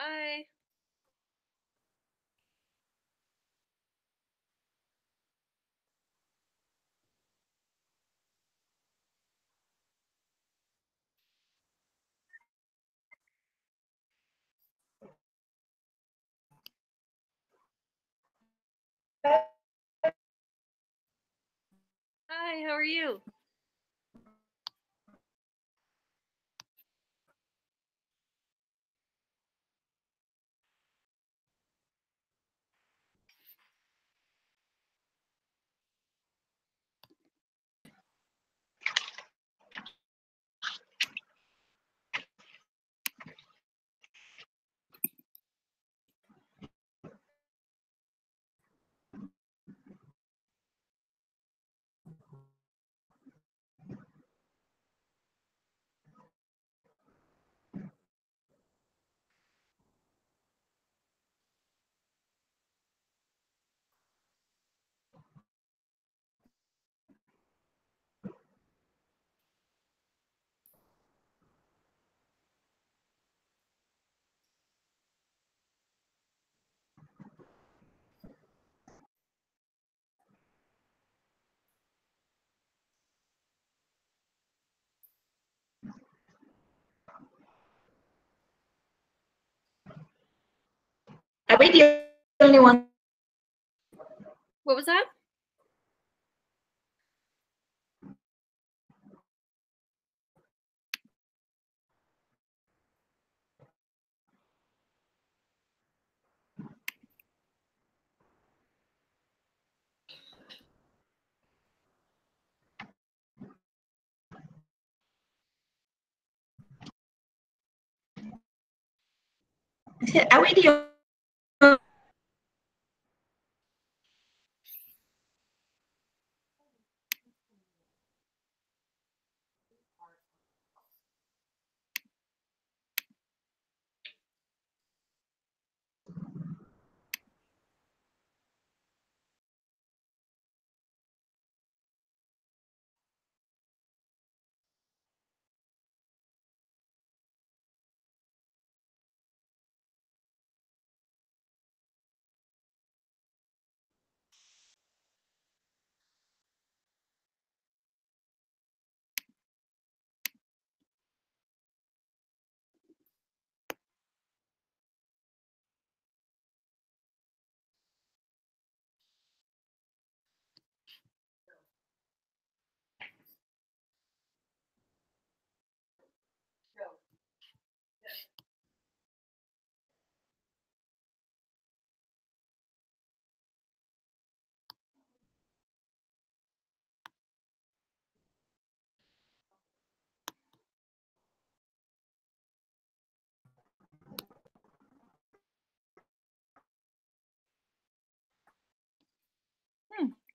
Hi. Hi, how are you? Are we the only one? What was that? Are we the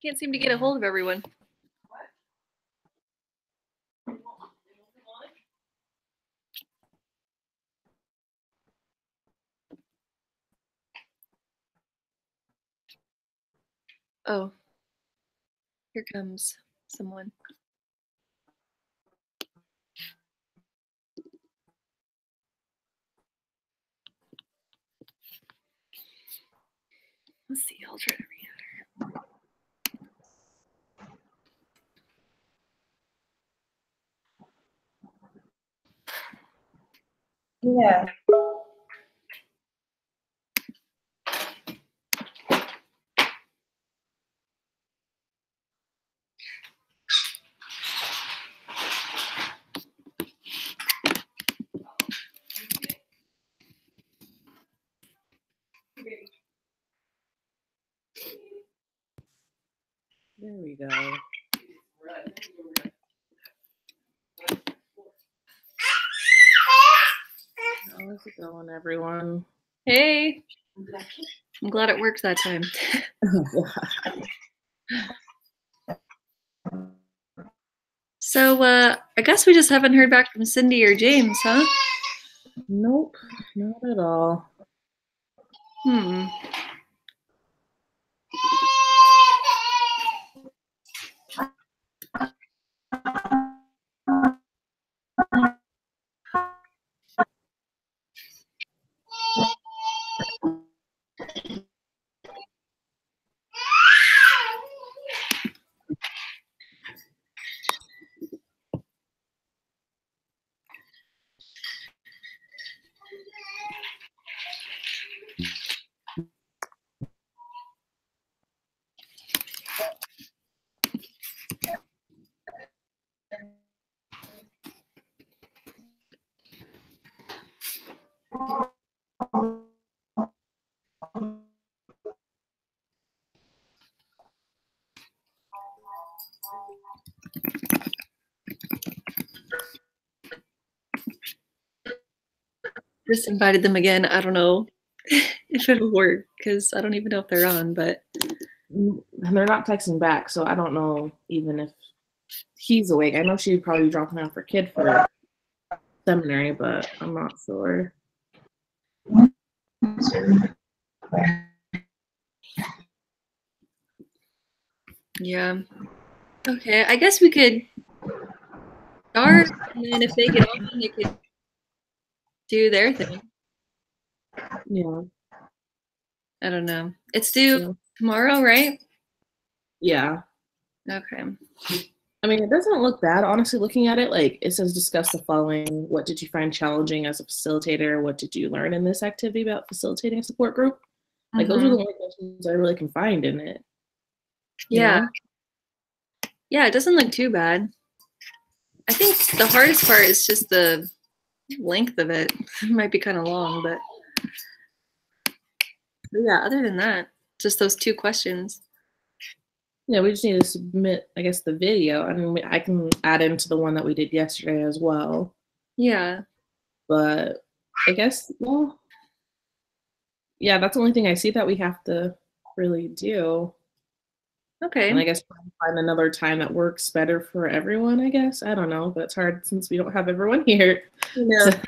Can't seem to get a hold of everyone. Oh, here comes someone. Let's see, I'll try to read her. Yeah. There we go. How's it going, everyone? Hey. I'm glad it works that time. So, I guess we just haven't heard back from Cindy or James, huh? Nope, not at all. Hmm. Just invited them again. I don't know if it'll work because I don't even know if they're on, but And they're not texting back, so I don't know even if he's awake. I know she'd probably be dropping off her kid for seminary, but I'm not sure. yeah. Okay, I guess we could start, and then if they get on, they could do their thing. Yeah. I don't know. It's due Yeah. tomorrow, right? Yeah. Okay. I mean, it doesn't look bad, honestly, looking at it. Like, it says discuss the following. What did you find challenging as a facilitator? What did you learn in this activity about facilitating a support group? Like, those are the only questions I really can find in it. Yeah. You know? Yeah, it doesn't look too bad. I think the hardest part is just the length of it. It might be kind of long, but yeah, other than that, just those 2 questions. Yeah, we just need to submit, I guess, the video. I mean, I can add into the one that we did yesterday as well. Yeah. But I guess, well, yeah, that's the only thing I see that we have to really do. Okay. And I guess find another time that works better for everyone, I guess. I don't know, but it's hard since we don't have everyone here to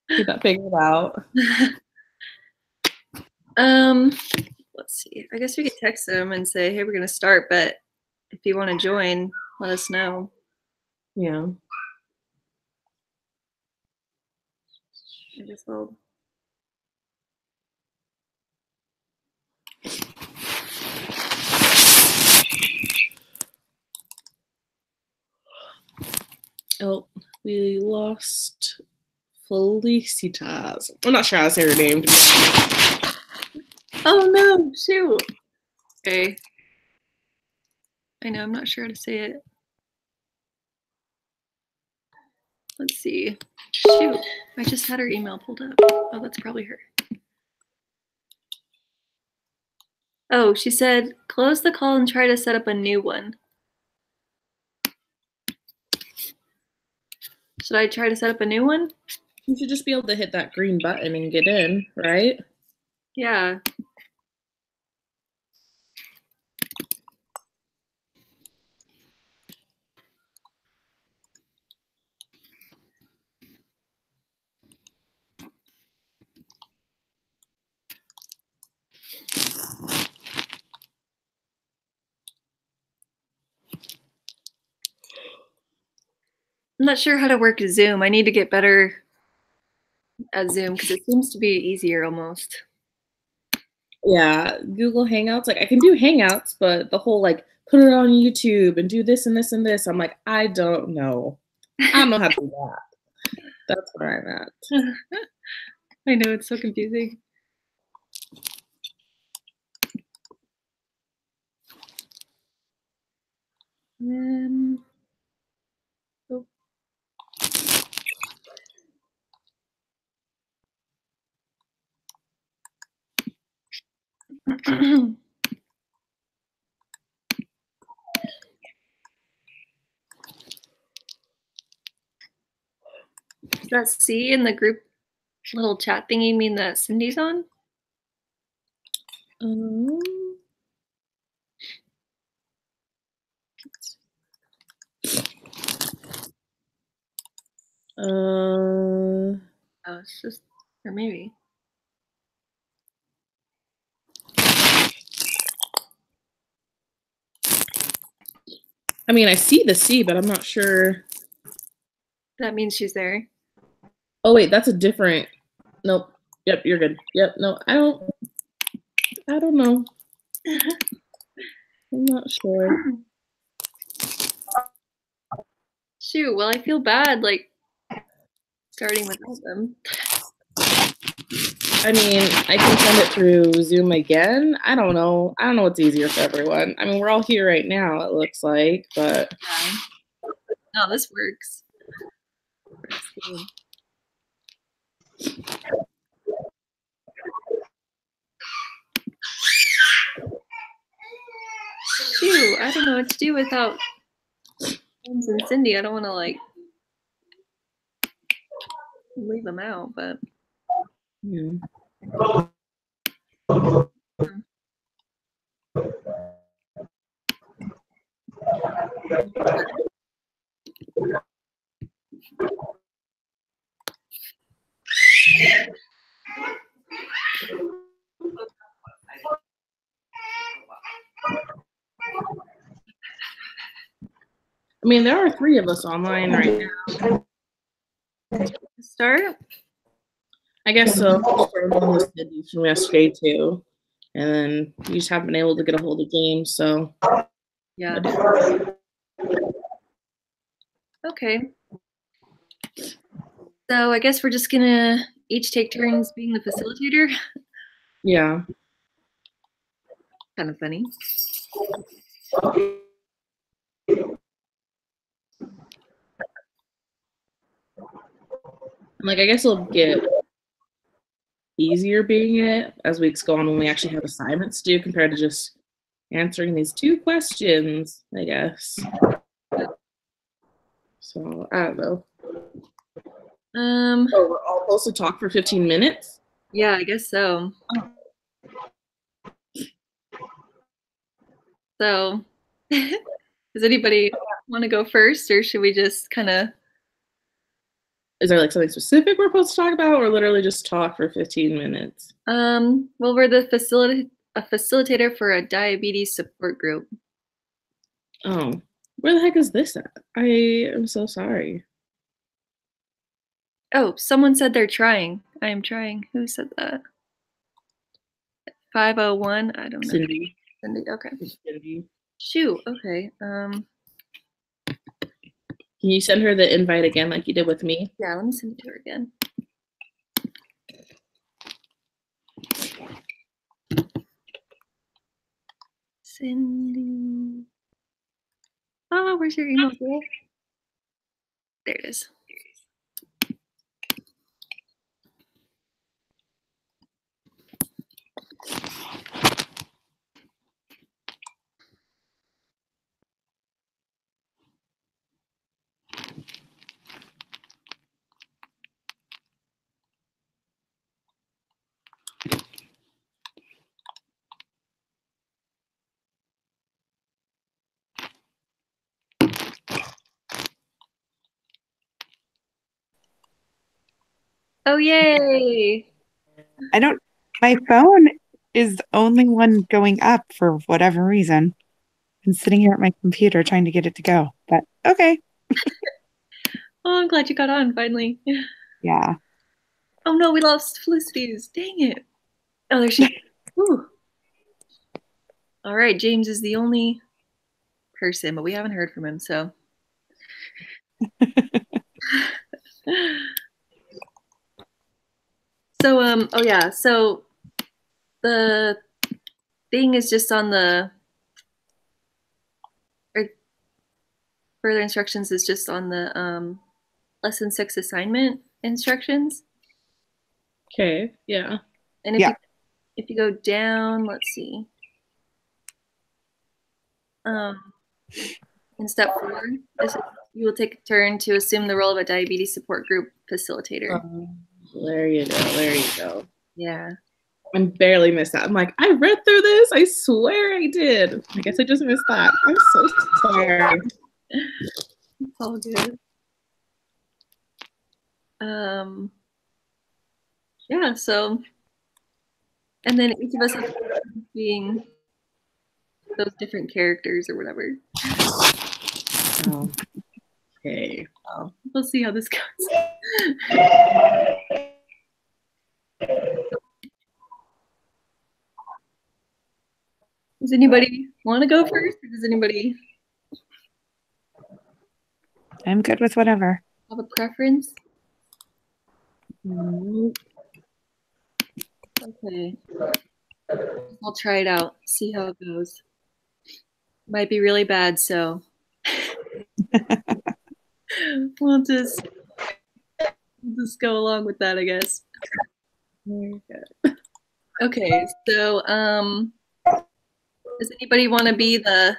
get that figured out. Let's see. I guess we could text them and say, hey, we're going to start, but if you want to join, let us know. Yeah. I guess I'll... Oh, we lost Felicitas. I'm not sure how to say her name. Oh no, shoot. Okay. I know, I'm not sure how to say it. Let's see. Shoot, I just had her email pulled up. Oh, that's probably her. Oh, she said, close the call and try to set up a new one. Should I try to set up a new one? You should just be able to hit that green button and get in, right? Yeah. I'm not sure how to work Zoom. I need to get better at Zoom because it seems to be easier almost. Yeah, Google Hangouts. Like, I can do Hangouts, but the whole, like, put it on YouTube and do this and this and this. I'm like, I don't know. I don't know how to do that. That's where I'm at. I know, it's so confusing. Oh. Does that C in the group little chat thingy mean that Cindy's on? Oh, it's just, or maybe. I mean, I see the C, but I'm not sure. That means she's there. Oh, wait, that's a different. Nope. Yep, you're good. Yep, no, I don't know. I'm not sure. Shoot, well, I feel bad, like, starting without them. I mean, I can send it through Zoom again. I don't know. I don't know what's easier for everyone. I mean, we're all here right now, it looks like, but. Yeah. No, this works. Shoot, I don't know what to do without James and Cindy. I don't want to, like, leave them out, but Yeah. I mean, there are 3 of us online right now. Start? I guess so. One was Cindy from yesterday too, and then you just haven't been able to get a hold of James. So Yeah. Okay. So I guess we're just gonna each take turns being the facilitator. Yeah. Kind of funny. Like, I guess it'll get easier being it as weeks go on when we actually have assignments to do compared to just answering these 2 questions, I guess. So I don't know. Oh, we're all supposed to talk for 15 minutes? Yeah, I guess so. So, does anybody want to go first, or should we just kind of? Is there like something specific we're supposed to talk about, or literally just talk for 15 minutes? Well, we're the facilitator for a diabetes support group. Oh, where the heck is this at? I am so sorry. Oh, someone said they're trying. I am trying. Who said that? 501. I don't know. Cindy. Cindy. Okay. Cindy. Shoot. Okay. Can you send her the invite again like you did with me? Yeah, let me send it to her again. Cindy. Oh, where's your email? There it is. Oh, yay. My phone is the only one going up for whatever reason. I'm sitting here at my computer trying to get it to go, but okay. Oh, I'm glad you got on finally. Yeah. Oh no, we lost Felicity's. Dang it. Oh, there she is. Whew. All right, James is the only person, but we haven't heard from him, so. So, oh yeah, so the thing is just on the, or further instructions is just on the lesson 6 assignment instructions. Okay, yeah. And if you go down, let's see. In step 4, you will take a turn to assume the role of a diabetes support group facilitator. There you go. There you go. Yeah. I barely missed that. I'm like, I read through this. I swear I did. I guess I just missed that. I'm so sorry. It's all good. Yeah, so, and then each of us have being those different characters or whatever. Oh, okay. Oh, we'll see how this goes. Does anybody want to go first, or does anybody I'm good with whatever. have a preference? Okay. I'll try it out, see how it goes. Might be really bad, so we'll just go along with that, I guess. Okay, so does anybody want to be the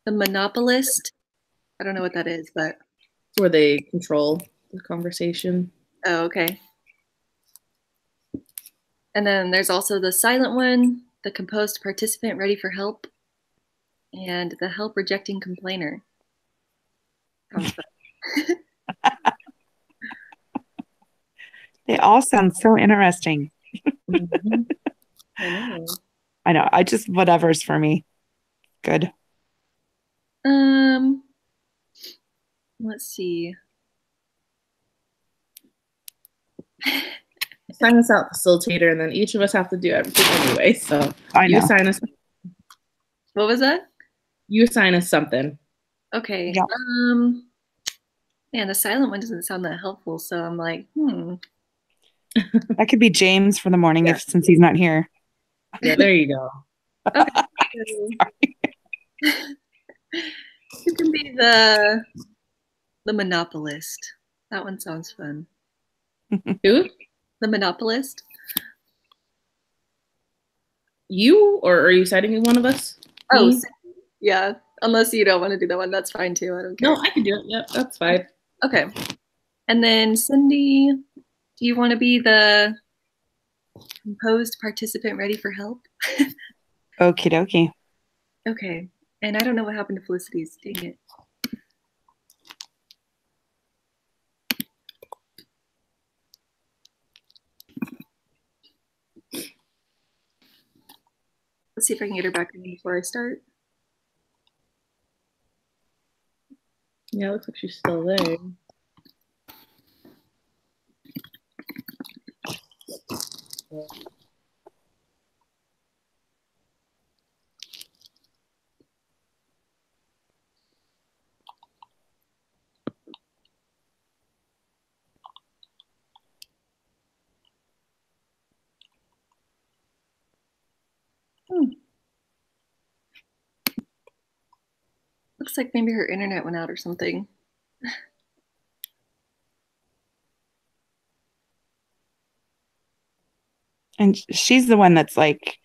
monopolist? I don't know what that is, but where they control the conversation. Oh, okay. And then there's also the silent one, the composed participant ready for help, and the help rejecting complainer. Sounds fun. They all sound so interesting. Mhm. I know. I know. I just, whatever's for me. Good. Let's see. Sign us out, facilitator, and then each of us have to do everything anyway. So I you know. assign us. What was that? You assign us something. Okay. Yep. Man, the silent one doesn't sound that helpful, so I'm like, That could be James for the morning Yeah. since he's not here. Yeah, there you go. You can be the monopolist. That one sounds fun. Who? The monopolist. You, or are you citing one of us? Oh, Me? yeah. Unless you don't want to do that one, that's fine too. I don't care. No, I can do it. Yep, that's fine. Okay. And then Cindy, do you want to be the composed participant ready for help? Okie dokie. Okay. And I don't know what happened to Felicity's. Dang it. Let's see if I can get her back in before I start. Yeah, it looks like she's still there. Looks like maybe her internet went out or something. And she's the one that's like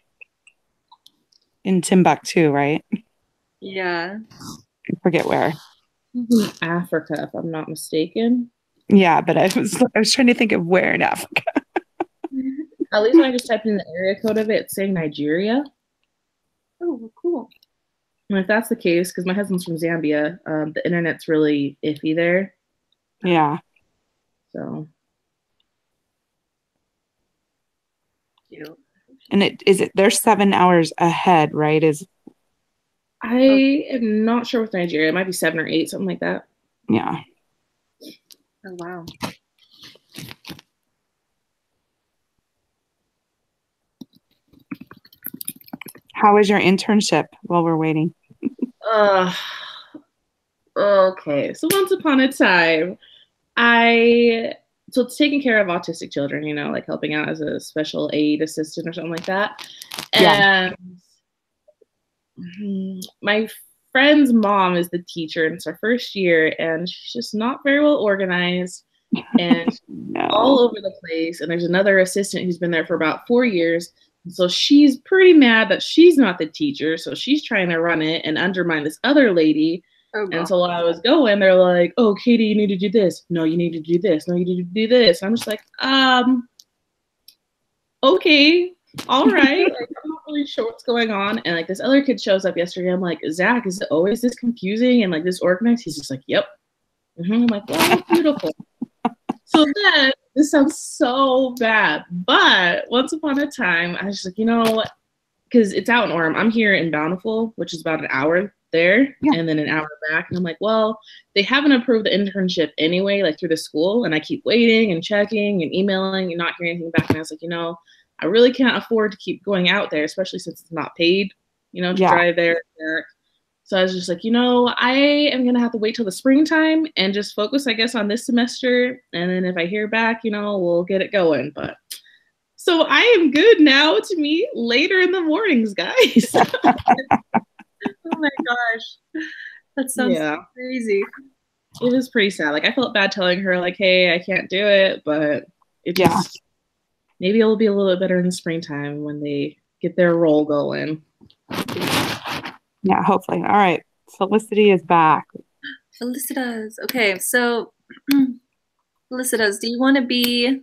in Timbuktu, right? Yeah. I forget where. Africa, if I'm not mistaken. Yeah, but I was trying to think of where in Africa. At least when I just typed in the area code of it, it's saying Nigeria. Oh, cool. And if that's the case, because my husband's from Zambia, the internet's really iffy there. Yeah. So. Cute. And they're 7 hours ahead, right? I am not sure with Nigeria. It might be 7 or 8, something like that. Yeah. Oh, wow. How was your internship while we're waiting? Okay. So once upon a time, so it's taking care of autistic children, like helping out as a special aid assistant or something like that. Yeah. And my friend's mom is the teacher, and it's her first year, and she's just not very well organized and No. all over the place. And there's another assistant who's been there for about 4 years. So she's pretty mad that she's not the teacher. So she's trying to run it and undermine this other lady. Oh, and so while I was going, they're like, "Oh, Katie, you need to do this. No, you need to do this. No, you need to do this." And I'm just like, okay, all right. Like, I'm not really sure what's going on. And like this other kid shows up yesterday. I'm like, "Zach, is it always this confusing and like this organized?" He's just like, "Yep." I'm like, "Well, beautiful." So then, this sounds so bad, but once upon a time, I was just like, because it's out in Orem. I'm here in Bountiful, which is about an hour there, and then an hour back. And I'm like, well, they haven't approved the internship anyway, like through the school. And I keep waiting and checking and emailing and not hearing anything back. And I was like, I really can't afford to keep going out there, especially since it's not paid, to drive there. So I was just like, I am going to have to wait till the springtime and just focus, I guess, on this semester. And then if I hear back, we'll get it going. But so I am good now to meet later in the mornings, guys. Oh my gosh. That sounds so crazy. It was pretty sad. Like, I felt bad telling her, like, hey, I can't do it. But it just, maybe it'll be a little bit better in the springtime when they get their role going. Yeah, hopefully. All right. Felicity is back. Felicitas. Okay, so Felicitas, do you want to be...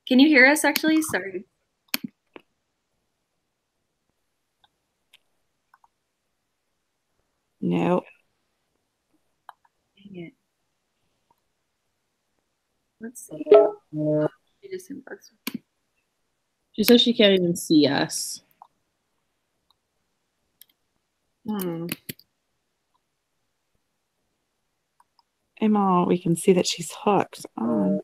Can you hear us, actually? Sorry. No. Dang it. Let's see. She just inboxed me. She says she can't even see us. Emma, we can see that she's hooked on.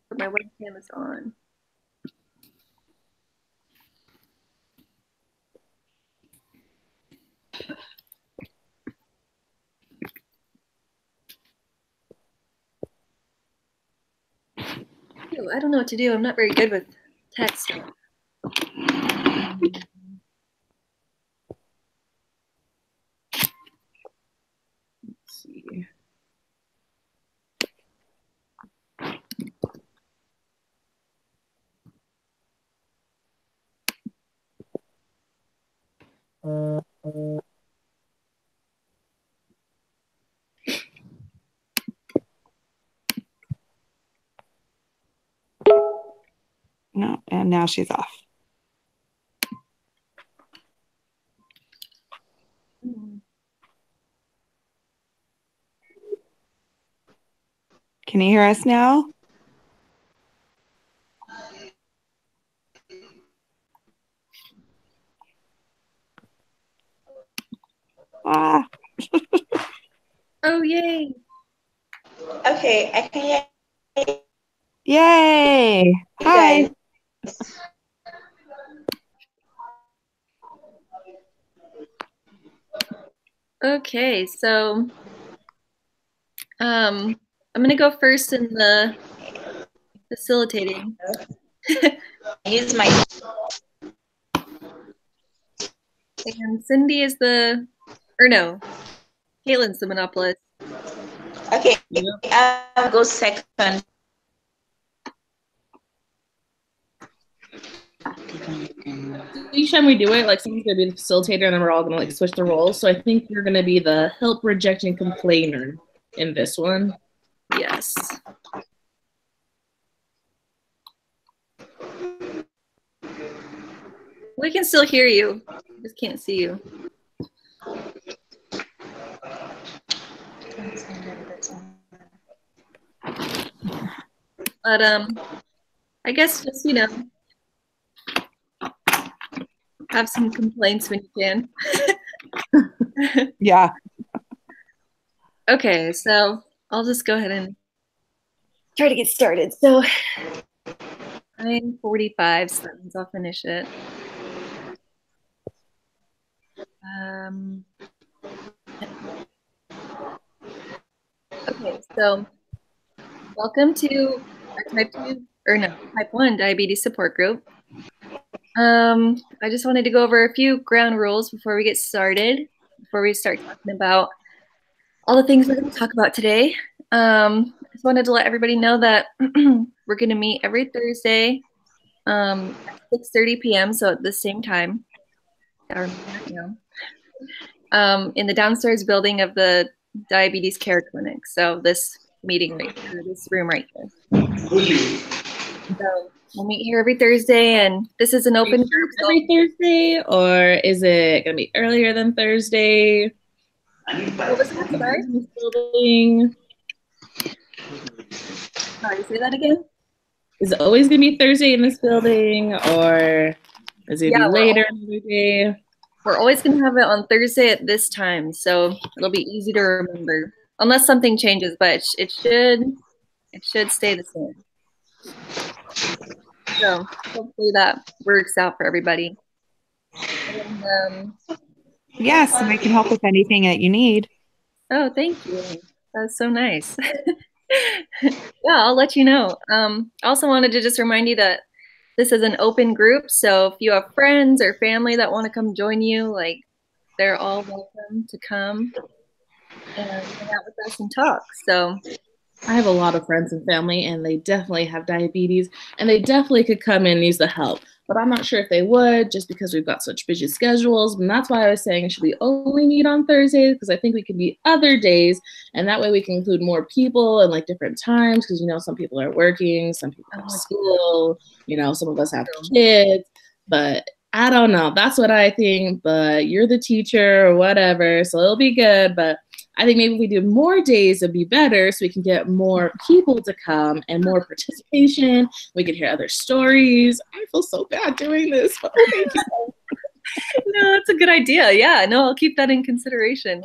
But my webcam is on. Ew, I don't know what to do. I'm not very good with text. Let's see. No, and now she's off. Can you hear us now? Ah, Oh, yay. Okay, I can hear yay! you Hi. guys. Okay, so I'm gonna go first in the facilitating. Use my And Cindy is the, or no, Caitlin's the monopolist. okay. Yep. I'll go second. Each time we do it, like someone's gonna be the facilitator, and then we're all gonna like switch the roles. So I think you're gonna be the help, reject, and complainer in this one. Yes. We can still hear you. Just can't see you. But I guess just, you know, have some complaints when you can. Yeah. Okay, so I'll just go ahead and try to get started. So 9:45, so that means I'll finish it. Okay, so welcome to our type 1 diabetes support group. I just wanted to go over a few ground rules before we get started, before we start talking about all the things we're going to talk about today. I just wanted to let everybody know that we're going to meet every Thursday at 6:30 p.m., so at the same time, in the downstairs building of the Diabetes Care Clinic. So this meeting right here, this room right here. So we'll meet here every Thursday, and this is an open group. Every Thursday, or is it gonna be earlier than Thursday? What was that, sorry? Building. Sorry, say that again? Is it always gonna be Thursday in this building, or is it gonna be later another day? We're always going to have it on Thursday at this time, so it'll be easy to remember, unless something changes, but it should stay the same. So hopefully that works out for everybody. And, Yes, and I can help with anything that you need. oh, thank you. That's so nice. Yeah, I'll let you know. I also wanted to just remind you that this is an open group, so if you have friends or family that want to come join you, like, they're all welcome to come and hang out with us and talk. So I have a lot of friends and family, and they definitely have diabetes, and they definitely could come in and use the help. But I'm not sure if they would, just because we've got such busy schedules. And that's why I was saying, should we only meet on Thursdays? Because I think we could meet other days, and that way we can include more people and like different times. Because, you know, some people are working, some people have school, you know, some of us have kids. But I don't know. That's what I think, but you're the teacher or whatever, so it'll be good. But I think maybe if we do more days, it'd be better so we can get more people to come and more participation. We can hear other stories. I feel so bad doing this, but thank you. No, that's a good idea. Yeah, no, I'll keep that in consideration.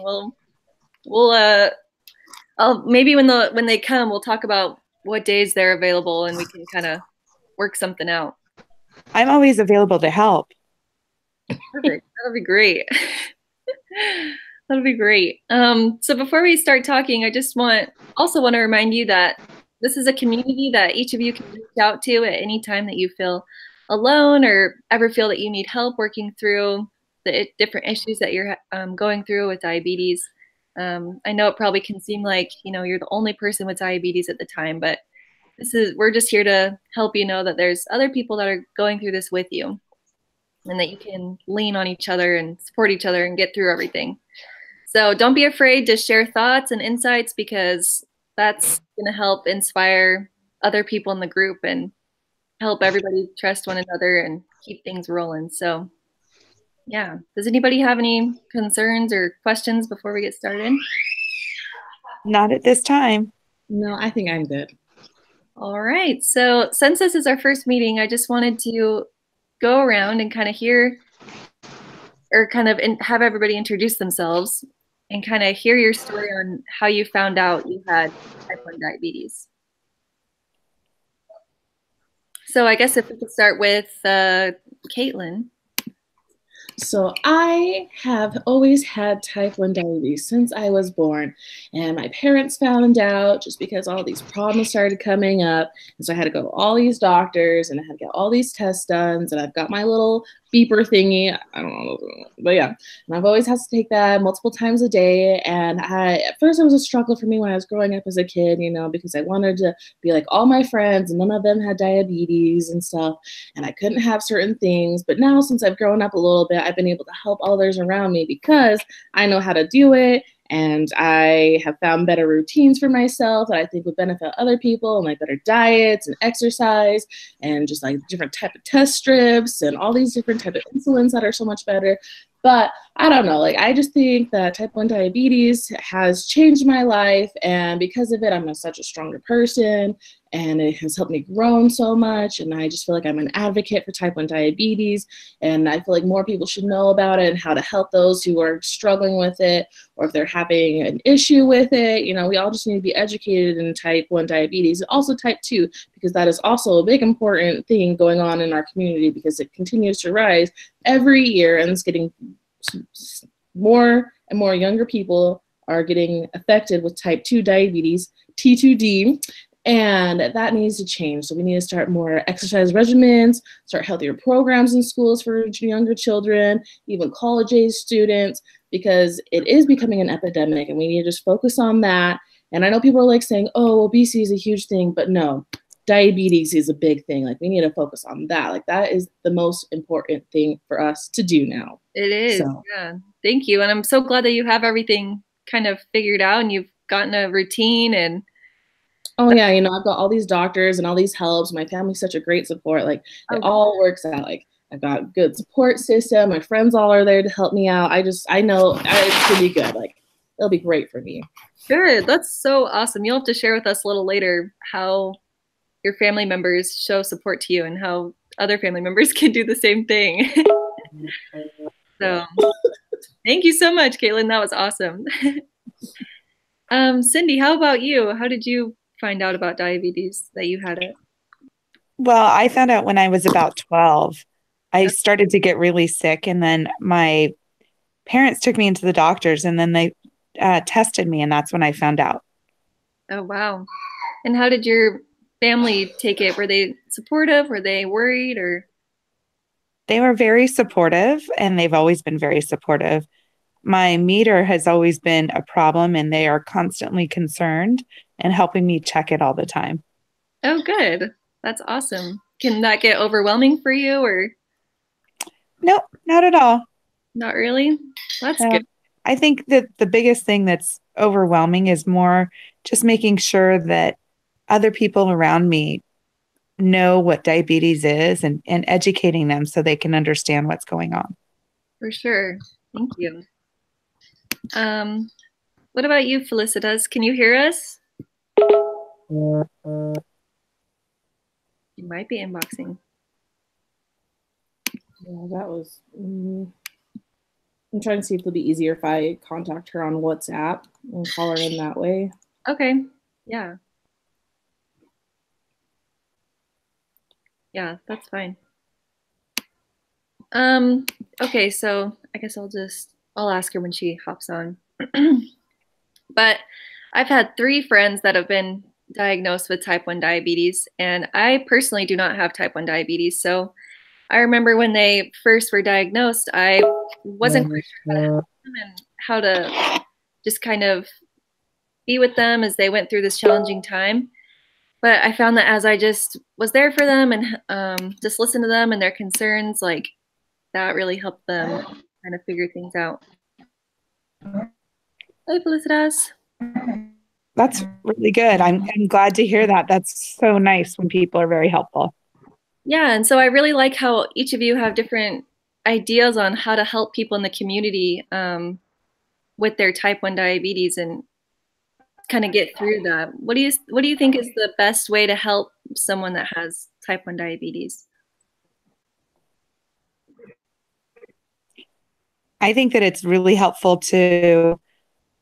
We'll I'll maybe when they come, we'll talk about what days they're available and we can kind of work something out. I'm always available to help. Perfect. That'll be great. That'll be great. So before we start talking, I just also want to remind you that this is a community that each of you can reach out to at any time that you feel alone or ever feel that you need help working through the different issues that you're going through with diabetes. I know it probably can seem like, you're the only person with diabetes at the time, but we're just here to help you know that there's other people that are going through this with you and that you can lean on each other and support each other and get through everything. So don't be afraid to share thoughts and insights because that's going to help inspire other people in the group and help everybody trust one another and keep things rolling. So yeah, does anybody have any concerns or questions before we get started? Not at this time. No, I think I'm good. All right. So since this is our first meeting, I just wanted to go around and kind of hear or have everybody introduce themselves and kind of hear your story on how you found out you had type 1 diabetes. So I guess if we could start with Caitlin. So I have always had type 1 diabetes since I was born, and my parents found out just because all these problems started coming up, and so I had to go to all these doctors and I had to get all these tests done, and I've got my little beeper thingy, I don't know, but yeah, and I've always had to take that multiple times a day, and at first it was a struggle for me when I was growing up as a kid, because I wanted to be like all my friends, and none of them had diabetes and stuff, and I couldn't have certain things, but now since I've grown up a little bit, I've been able to help others around me because I know how to do it, and I have found better routines for myself that I think would benefit other people, and like better diets and exercise and just like different type of test strips and all these different type of insulins that are so much better. But I don't know, I just think that type 1 diabetes has changed my life, and because of it, I'm such a stronger person, and it has helped me grow so much, and I just feel like I'm an advocate for type 1 diabetes, and I feel like more people should know about it and how to help those who are struggling with it, or if they're having an issue with it. We all just need to be educated in type 1 diabetes, and also type 2, because that is also a big important thing going on in our community because it continues to rise every year, and it's getting more and more younger people are getting affected with type 2 diabetes, T2D, and that needs to change. So we need to start more exercise regimens, start healthier programs in schools for younger children, even college-age students, because it is becoming an epidemic, and we need to just focus on that. And I know people are saying, oh, obesity is a huge thing, but no, diabetes is a big thing. We need to focus on that. That is the most important thing for us to do now. It is. So. Yeah. Thank you. And I'm so glad that you have everything kind of figured out and you've gotten a routine and. Oh yeah. I've got all these doctors and all these helps. My family's such a great support. It all works out. I've got a good support system. My friends all are there to help me out. I know it's gonna be good. It'll be great for me. Good. That's so awesome. You'll have to share with us a little later how your family members show support to you and how other family members can do the same thing. So thank you so much, Caitlin. That was awesome. Cindy, how about you? How did you find out about diabetes, that you had it? Well, I found out when I was about 12. I started to get really sick, and then my parents took me into the doctors, and then they tested me, and that's when I found out. Oh, wow. And how did your family take it? Were they supportive? Were they worried? Or? They were very supportive, and they've always been very supportive. My meter has always been a problem, and they are constantly concerned and helping me check it all the time. Oh, good. That's awesome. Can that get overwhelming for you, or? Nope, not at all. Not really? That's good. I think that the biggest thing that's overwhelming is more just making sure that other people around me know what diabetes is and educating them so they can understand what's going on. For sure. Thank you. What about you, Felicitas? Can you hear us? You might be inboxing. Yeah, that was. I'm trying to see if it'll be easier if I contact her on WhatsApp and call her in that way. Okay. Yeah. Yeah, that's fine. Okay, so I guess I'll ask her when she hops on. But I've had 3 friends that have been diagnosed with type 1 diabetes, and I personally do not have type 1 diabetes. So I remember when they first were diagnosed, I wasn't quite sure how to help them and how to just kind of be with them as they went through this challenging time. But I found that as I just was there for them and just listened to them and their concerns, like that really helped them kind of figure things out. Hey, Felicitas. That's really good. I'm glad to hear that. That's so nice when people are very helpful. Yeah, and so I really like how each of you have different ideas on how to help people in the community with their type 1 diabetes and kind of get through that. What do you think is the best way to help someone that has type 1 diabetes? I think that it's really helpful to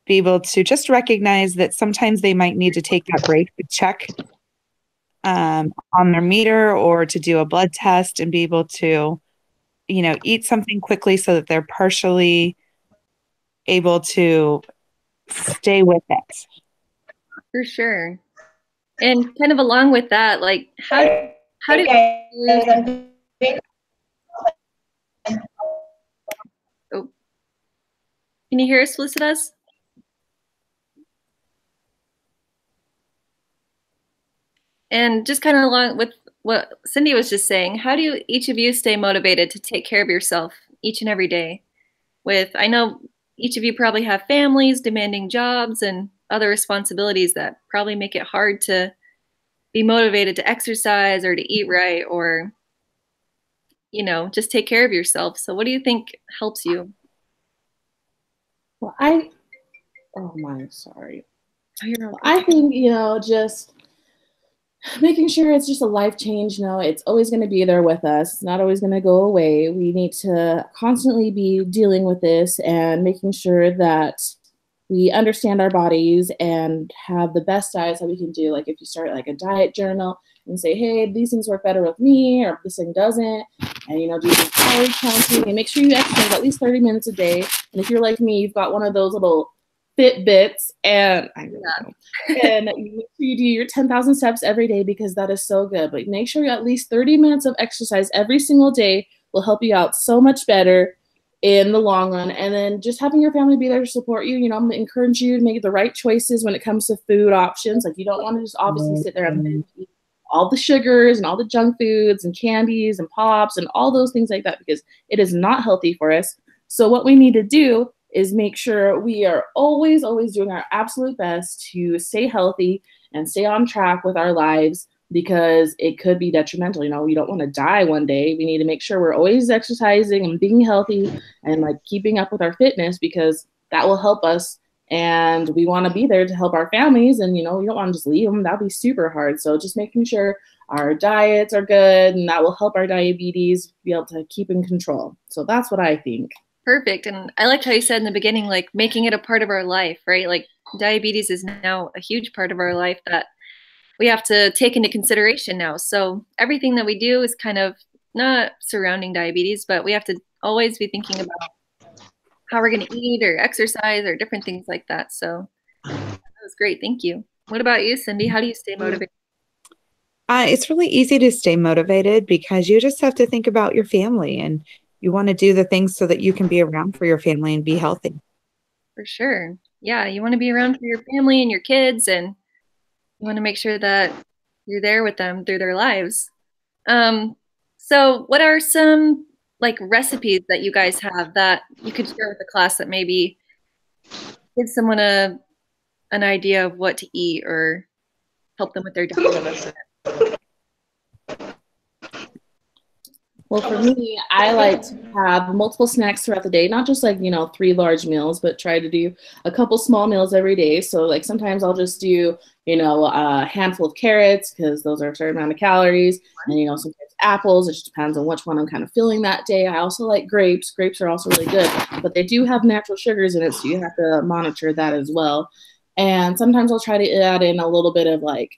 be able to just recognize that sometimes they might need to take that break to check on their meter or to do a blood test and be able to, eat something quickly so that they're partially able to stay with it. For sure. And kind of along with that, like how do you can you hear us, Felicitas? And just kind of along with what Cindy was just saying, how do each of you stay motivated to take care of yourself each and every day? I know each of you probably have families, demanding jobs, and other responsibilities that probably make it hard to be motivated to exercise or to eat right or, just take care of yourself. So what do you think helps you? Well, I think, just making sure it's just a life change. It's always going to be there with us. It's not always going to go away. We need to constantly be dealing with this and making sure that we understand our bodies and have the best diets that we can do. Like if you start like a diet journal and say, hey, these things work better with me, or this thing doesn't, and do some calorie counting and make sure you exercise at least 30 minutes a day. And if you're like me, you've got one of those little Fitbits, and and you make sure you do your 10,000 steps every day because that is so good. But make sure you at least 30 minutes of exercise every single day will help you out so much better in the long run. And then just having your family be there to support you. I'm gonna encourage you to make the right choices when it comes to food options. Like you don't want to just obviously sit there and eat all the sugars and all the junk foods and candies and pops and all those things like that because it is not healthy for us. So what we need to do is make sure we are always doing our absolute best to stay healthy and stay on track with our lives because it could be detrimental. We don't want to die one day. We need to make sure we're always exercising and being healthy and like keeping up with our fitness because that will help us. And we want to be there to help our families. And, we don't want to just leave them. That'd be super hard. So just making sure our diets are good and that will help our diabetes be able to keep in control. So that's what I think. Perfect. And I liked how you said in the beginning, like making it a part of our life, right? Like diabetes is now a huge part of our life that we have to take into consideration now. So everything that we do is kind of not surrounding diabetes, but we have to always be thinking about how we're going to eat or exercise or different things like that. So that was great. Thank you. What about you, Cindy? How do you stay motivated? It's really easy to stay motivated because you just have to think about your family and you want to do the things so that you can be around for your family and be healthy. For sure. Yeah, you want to be around for your family and your kids, and you want to make sure that you're there with them through their lives. So what are some like recipes that you guys have that you could share with the class that maybe give someone an idea of what to eat or help them with their diet? Well, for me, I like to have multiple snacks throughout the day, not just like, 3 large meals, but try to do a couple small meals every day. So, like, sometimes I'll just do, a handful of carrots because those are a certain amount of calories. And, sometimes apples. It just depends on which one I'm kind of feeling that day. I also like grapes. Grapes are also really good, but they do have natural sugars in it. So you have to monitor that as well. And sometimes I'll try to add in a little bit of like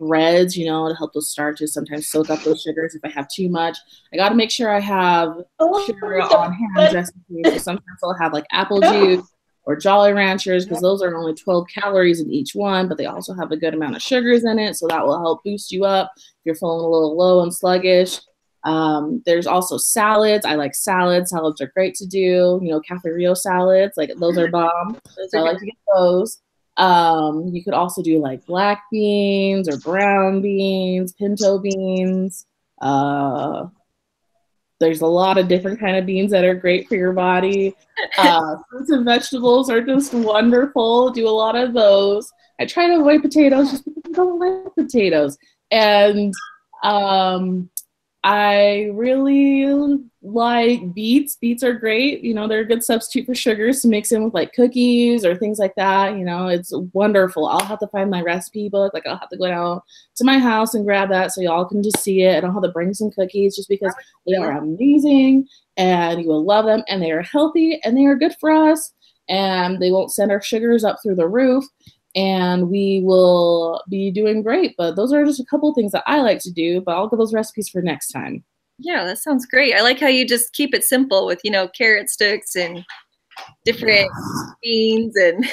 breads, to help those starches sometimes soak up those sugars if I have too much. I got to make sure I have sugar on hand just in case. So sometimes I'll have like apple juice or Jolly Ranchers because those are only 12 calories in each one, but they also have a good amount of sugars in it. So that will help boost you up if you're feeling a little low and sluggish. There's also salads. I like salads. Salads are great to do. Cafe Rio salads, like those are bomb. So I like to get those. You could also do like black beans or brown beans, pinto beans. There's a lot of different kind of beans that are great for your body. Fruits and vegetables are just wonderful. Do a lot of those. I try to avoid potatoes just because I don't like potatoes. And I really like beets. Beets are great. They're a good substitute for sugars to mix in with like cookies or things like that. It's wonderful. I'll have to find my recipe book. Like I'll have to go down to my house and grab that so y'all can just see it. And I'll have to bring some cookies just because they are amazing and you will love them and they are healthy and they are good for us and they won't send our sugars up through the roof. And we will be doing great. But those are just a couple things that I like to do, but I'll get those recipes for next time. Yeah, that sounds great. I like how you just keep it simple with, carrot sticks and different beans and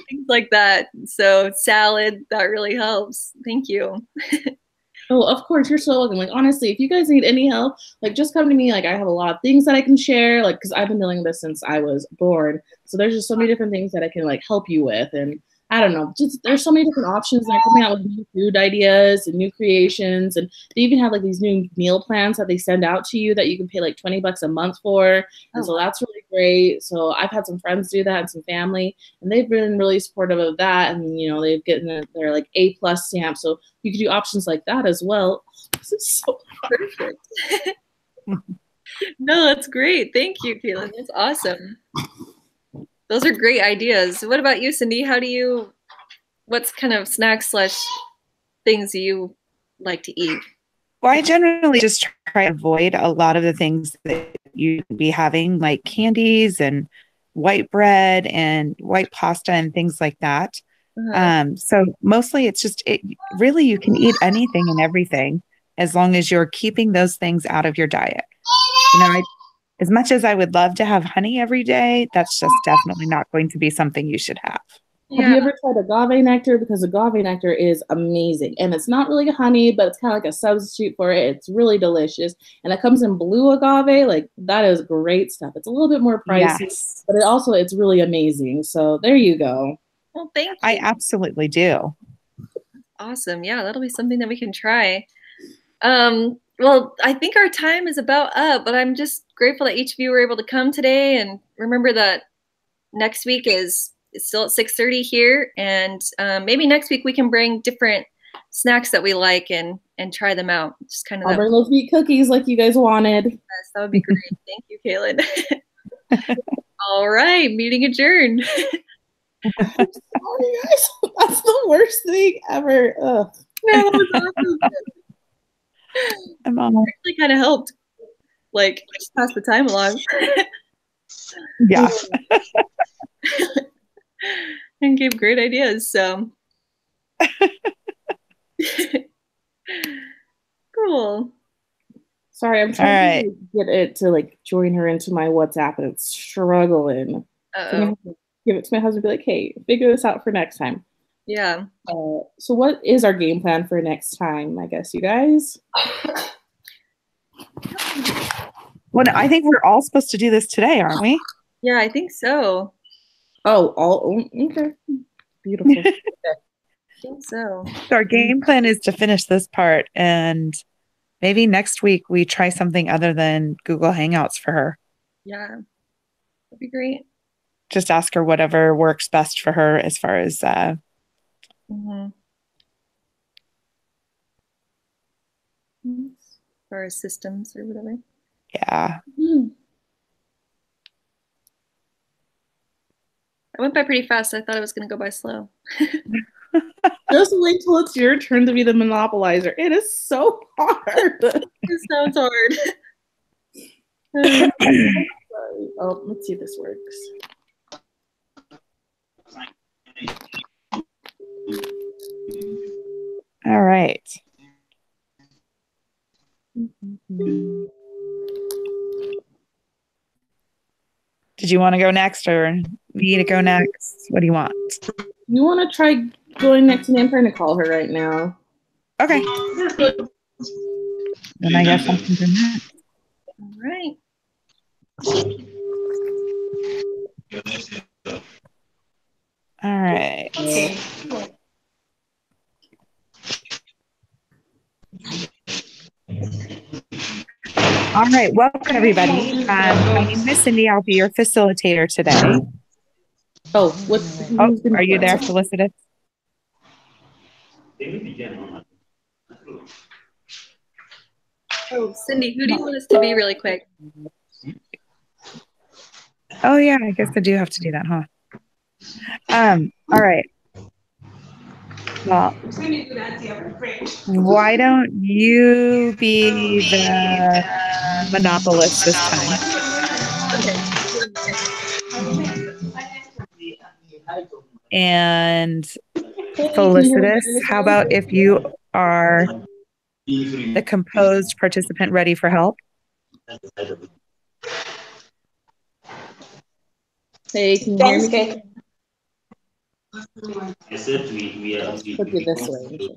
things like that. So salad, that really helps. Thank you. Oh, of course, you're so welcome. Like, honestly, if you guys need any help, like, just come to me. Like, I have a lot of things that I can share, like, because I've been dealing with this since I was born. So there's just so many different things that I can, like, help you with. And I don't know, just there's so many different options. They're coming out with new food ideas and new creations. And they even have, like, these new meal plans that they send out to you that you can pay, like, $20 a month for. And so that's really great. So I've had some friends do that and some family, and they've been really supportive of that. And, they've gotten their, like, A+ stamp. So you could do options like that as well. This is so perfect. No, that's great. Thank you, Caitlin. That's awesome. Those are great ideas. What about you, Cindy? What's kind of snacks / things you like to eat? Well, I generally just try to avoid a lot of the things that you'd be having, like candies and white bread and white pasta and things like that. So mostly it's just, really, you can eat anything and everything as long as you're keeping those things out of your diet. As much as I would love to have honey every day, that's just definitely not going to be something you should have. Yeah. Have you ever tried agave nectar? Because agave nectar is amazing. And it's not really honey, but it's kind of like a substitute for it. It's really delicious. And it comes in blue agave. Like, that is great stuff. It's a little bit more pricey, but it's really amazing. So there you go. Well, thank you. I absolutely do. Awesome. Yeah, that'll be something that we can try. Well, I think our time is about up, but I'm just grateful that each of you were able to come today. And remember that next week it's still at 6:30 here. And maybe next week we can bring different snacks that we like and try them out. Just kind of I'll bring those meat cookies like you guys wanted. Yes, that would be great. Thank you, Caitlin. All right, meeting adjourned. I'm sorry, guys. That's the worst thing ever. Ugh. No, that was awesome. It actually kind of helped, like, just pass the time along. Yeah. And gave great ideas. So cool. Sorry, I'm trying to get it to like join her into my WhatsApp, and it's struggling. So give it to my husband, and be like, "Hey, figure this out for next time." Yeah. So what is our game plan for next time, I guess, you guys? Well, I think we're all supposed to do this today, aren't we? Yeah, I think so. Okay. Beautiful. I think so. So our game plan is to finish this part, and maybe next week we try something other than Google Hangouts for her. Yeah, that'd be great. Just ask her whatever works best for her as far as for systems or whatever. Yeah. I went by pretty fast. I thought it was going to go by slow. Just wait till it's your turn to be the monopolizer. It is so hard. It sounds hard. Oh, let's see if this works. All right. Did you want to go next or me to go next? What do you want? You want to try going next, and I'm trying to call her right now. Okay. Then I guess I'll do that. All right. All right. All right. Welcome, everybody. My name is Cindy. I'll be your facilitator today. Oh, are you there, Felicitas? Oh, Cindy, who do you want us to be really quick? Oh, yeah. I guess I do have to do that, huh? All right. Well, why don't you be the monopolist this time? And Felicitas, how about if you are the composed participant ready for help? Hey, can you hear me? Except we are Put you this way.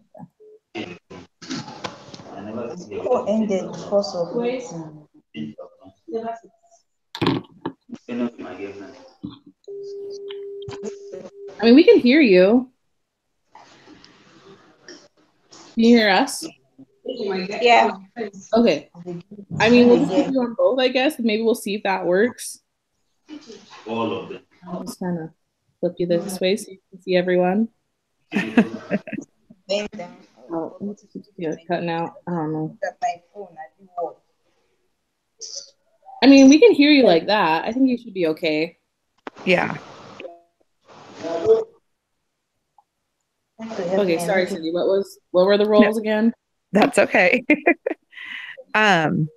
ended because of I mean, we can hear you. Can you hear us? yeah. Okay. I mean, we'll just keep you on both, I guess, and maybe we'll see if that works. All of them. I'll just kind of flip you this way so you can see everyone. Oh, it's cutting out. I don't know. I mean, we can hear you like that. I think you should be okay. Yeah. Okay, sorry, Cindy. What were the roles again? That's okay. Felicitas,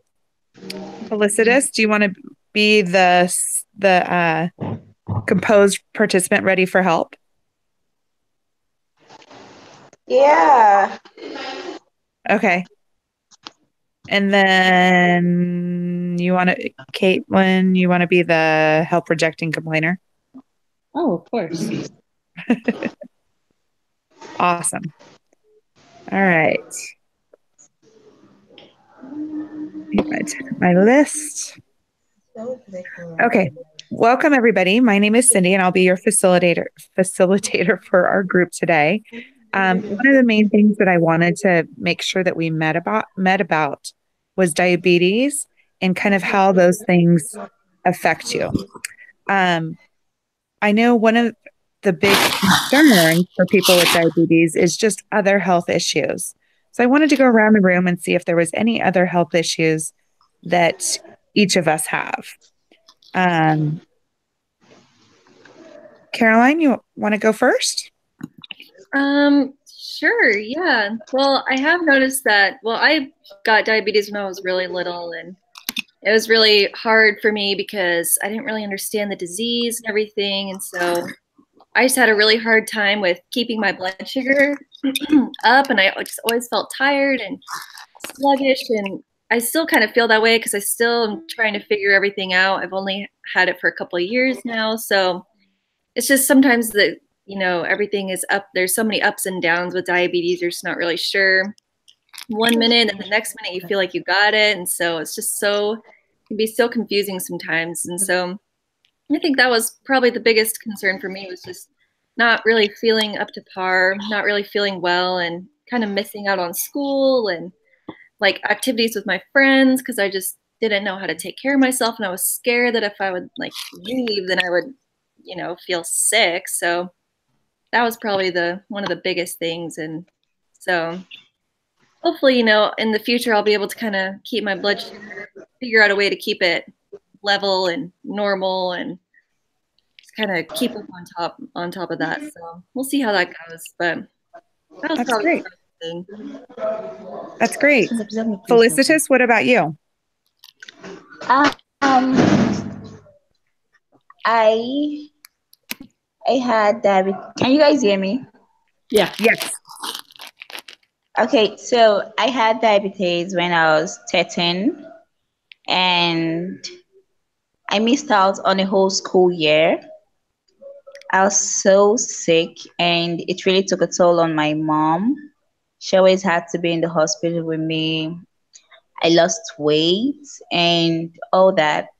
do you want to be the composed participant ready for help? Yeah. Okay. And then Caitlin, you want to be the help rejecting complainer? Oh, of course. Awesome. All right. My list. Okay. Welcome, everybody. My name is Cindy, and I'll be your facilitator for our group today. One of the main things that I wanted to make sure that we met about was diabetes and kind of how those things affect you. I know one of the big concerns for people with diabetes is just other health issues. So I wanted to go around the room and see if there was any other health issues that each of us have. Caroline, you want to go first? Sure, yeah. Well, I have noticed that, I got diabetes when I was really little, and it was really hard for me because I didn't really understand the disease and everything. And so I just had a really hard time with keeping my blood sugar up, and I just always felt tired and sluggish. And I still kind of feel that way because I still am trying to figure everything out. I've only had it for a couple of years now. So it's just sometimes that, everything is up. There's so many ups and downs with diabetes. You're just not really sure. One minute and the next minute you feel like you got it. And so it's just it can be so confusing sometimes. And so I think that was probably the biggest concern for me, was just not really feeling up to par, not really feeling well, and kind of missing out on school and like activities with my friends because I just didn't know how to take care of myself. And I was scared that if I would like leave, then I would, feel sick. So that was probably one of the biggest things. And so hopefully, in the future, I'll be able to kind of keep my blood sugar, figure out a way to keep it level and normal and just kind of keep up on top of that. So we'll see how that goes. But that was That's probably great. the thing. That's great. Felicitas, what about you? Um, I had diabetes. Can you guys hear me? Yeah. Yes. Okay, so I had diabetes when I was 13, and I missed out on a whole school year. I was so sick, and it really took a toll on my mom. She always had to be in the hospital with me. I lost weight and all that.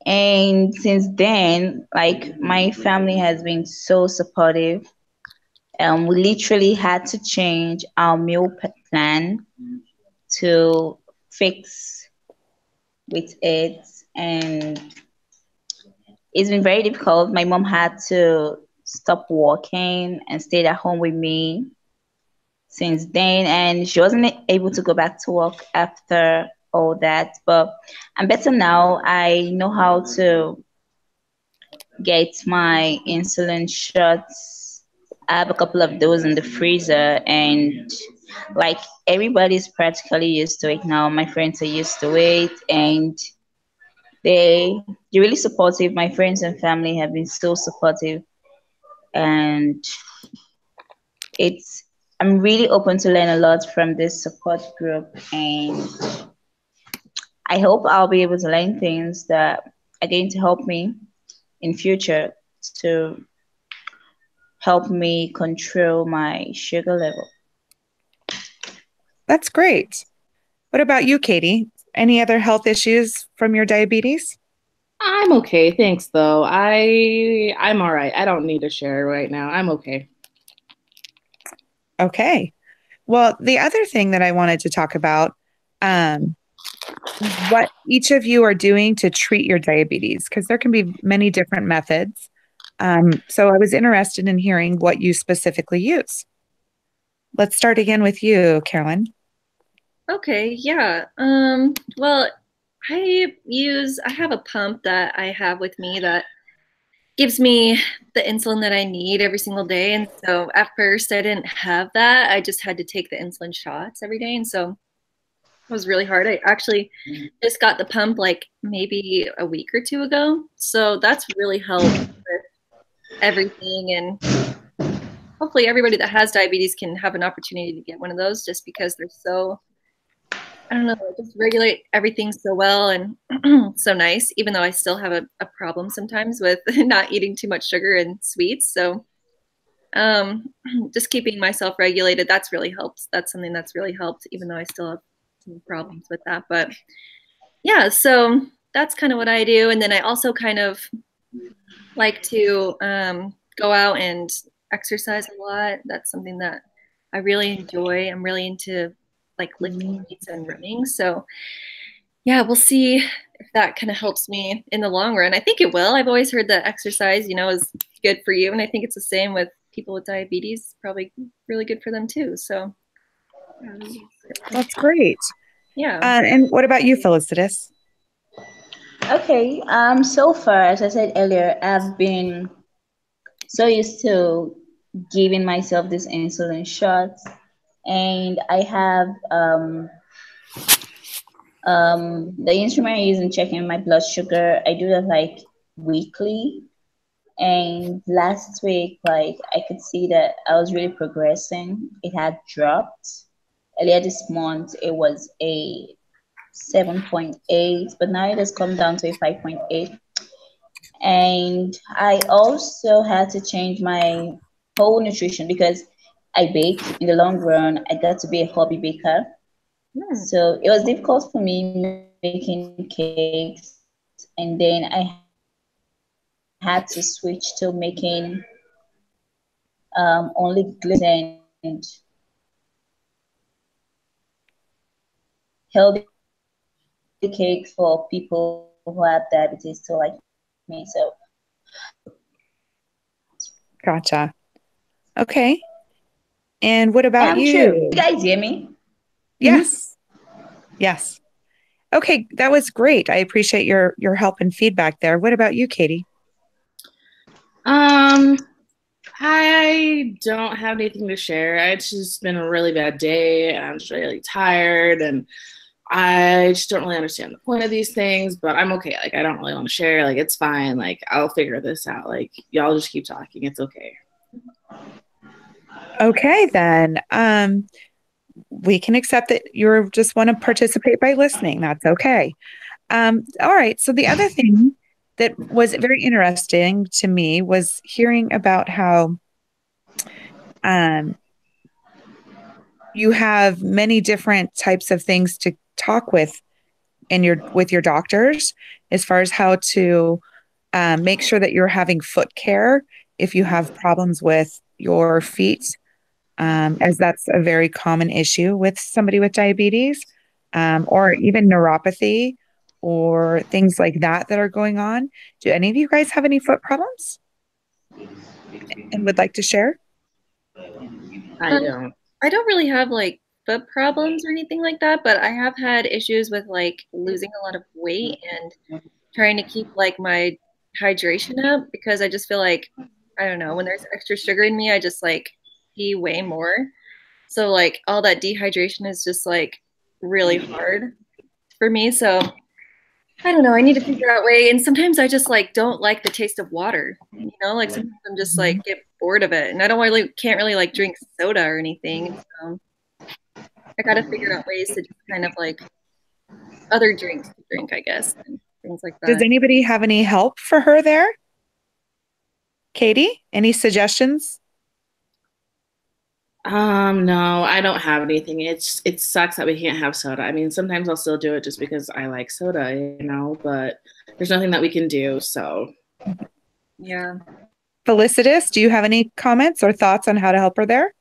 And since then, like, my family has been so supportive. We literally had to change our meal plan to fix with it. And it's been very difficult. My mom had to stop working and stayed at home with me since then. And she wasn't able to go back to work after all that. But I'm better now. I know how to get my insulin shots. I have a couple of those in the freezer, and like, everybody's practically used to it now. My friends are used to it, and they're really supportive. My friends and family have been so supportive, and it's I'm really open to learn a lot from this support group, and I hope I'll be able to learn things that are going to help me in future to help me control my sugar level. That's great. What about you, Katie? Any other health issues from your diabetes? I'm okay, thanks though. I'm all right. I don't need to share right now. I'm okay. Okay. Well, the other thing that I wanted to talk about, um, what each of you are doing to treat your diabetes, because there can be many different methods. So I was interested in hearing what you specifically use. Let's start again with you, Carolyn. Okay, yeah. Well, I have a pump that I have with me that gives me the insulin that I need every single day. And so at first I didn't have that. I just had to take the insulin shots every day. And so it was really hard. I actually just got the pump like maybe a week or two ago. So that's really helped with everything. And hopefully everybody that has diabetes can have an opportunity to get one of those just because they're so, I don't know, just regulate everything so well and so nice, even though I still have a problem sometimes with not eating too much sugar and sweets. So just keeping myself regulated, that's really helped. That's something that's really helped, even though I still have some problems with that. But yeah, so that's kind of what I do. And then I also kind of like to go out and exercise a lot. That's something that I really enjoy. I'm really into like lifting weights and running. So yeah, we'll see if that kind of helps me in the long run. I think it will. I've always heard that exercise, is good for you. And I think it's the same with people with diabetes, probably really good for them too. So That's great. yeah. And what about you, Felicitas? Okay, so far, as I said earlier, I've been so used to giving myself these insulin shots, and I have the instrument I use in checking my blood sugar. I do that like weekly, and last week, like, I could see that I was really progressing. It had dropped. Earlier this month, it was a 7.8, but now it has come down to a 5.8. And I also had to change my whole nutrition because I bake. In the long run, I got to be a hobby baker. So it was difficult for me making cakes. And then I had to switch to making only gluten and healthy cakes for people who have diabetes, so like me. So Gotcha. Okay. And what about I'm sure. you? You guys hear me? Yes. Yes. Okay, that was great. I appreciate your help and feedback there. What about you, Katie? I don't have anything to share. It's just been a really bad day. I'm just really tired, and I just don't really understand the point of these things, but I'm okay. Like, I don't really want to share. Like, it's fine. Like, I'll figure this out. Like, y'all just keep talking. It's okay. Okay, then. We can accept that you just want to participate by listening. That's okay. All right. So the other thing that was very interesting to me was hearing about how um, you have many different types of things to talk with your doctors as far as how to make sure that you're having foot care if you have problems with your feet, as that's a very common issue with somebody with diabetes, or even neuropathy or things like that that are going on. Do any of you guys have any foot problems and would like to share? I don't. I don't really have like foot problems or anything like that, but I have had issues with like losing a lot of weight and trying to keep like my hydration up because I just feel like I don't know, when there's extra sugar in me, I just like pee way more. So like all that dehydration is just like really hard for me. So I don't know, I need to figure out a way. And sometimes I just like don't like the taste of water. You know, like sometimes I'm just like get bored of it. And I don't really can't really like drink soda or anything. So I gotta figure out ways to just kind of like other drinks to drink, I guess, and things like Does that. anybody have any help for her there? Katie, any suggestions? No, I don't have anything. It sucks that we can't have soda. I mean, sometimes I'll still do it just because I like soda, but there's nothing that we can do. So Yeah. Felicitas, do you have any comments or thoughts on how to help her there?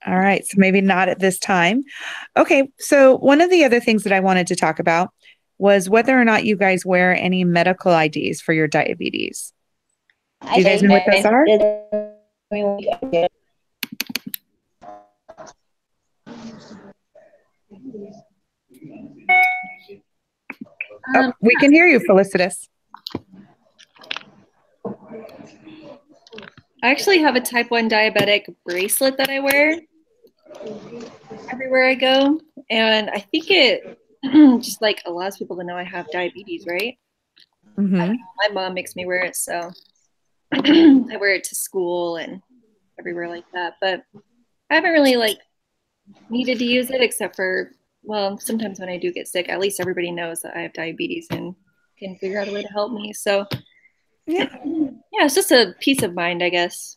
All right, so maybe not at this time. Okay, so one of the other things that I wanted to talk about was whether or not you guys wear any medical IDs for your diabetes. Do you guys know what those are? Oh, we can hear you, Felicitas. I actually have a type 1 diabetic bracelet that I wear everywhere I go. And I think it just like allows people to know I have diabetes, right? Mm-hmm. My mom makes me wear it, so I wear it to school and everywhere like that. But I haven't really like needed to use it except for, well, sometimes when I do get sick, at least everybody knows that I have diabetes and can figure out a way to help me. So Yeah. yeah, it's just a peace of mind, I guess.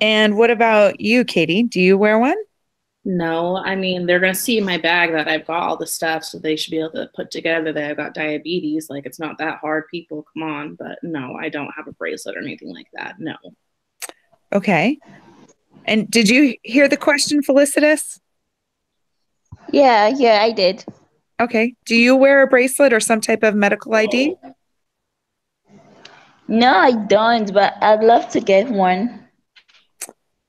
And what about you, Katie? Do you wear one? no, I mean, they're gonna see in my bag that I've got all the stuff, so they should be able to put together that I've got diabetes. Like, it's not that hard, people. Come on. But no, I don't have a bracelet or anything like that. No. Okay. And did you hear the question, Felicitas? Yeah, I did. Okay. Do you wear a bracelet or some type of medical ID? No, I don't, but I'd love to get one.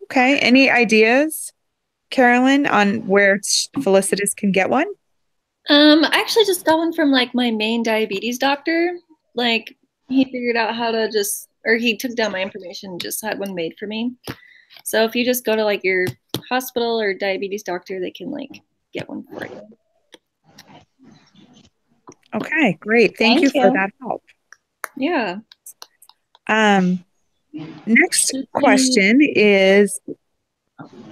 Okay. Any ideas, Carolyn, on where Felicitas can get one? I actually just got one from like my main diabetes doctor. Like he figured out how to just, or he took down my information and just had one made for me. So if you just go to like your hospital or diabetes doctor, they can like get one for you. Okay, great. Thank you for that help. Yeah. Next question is,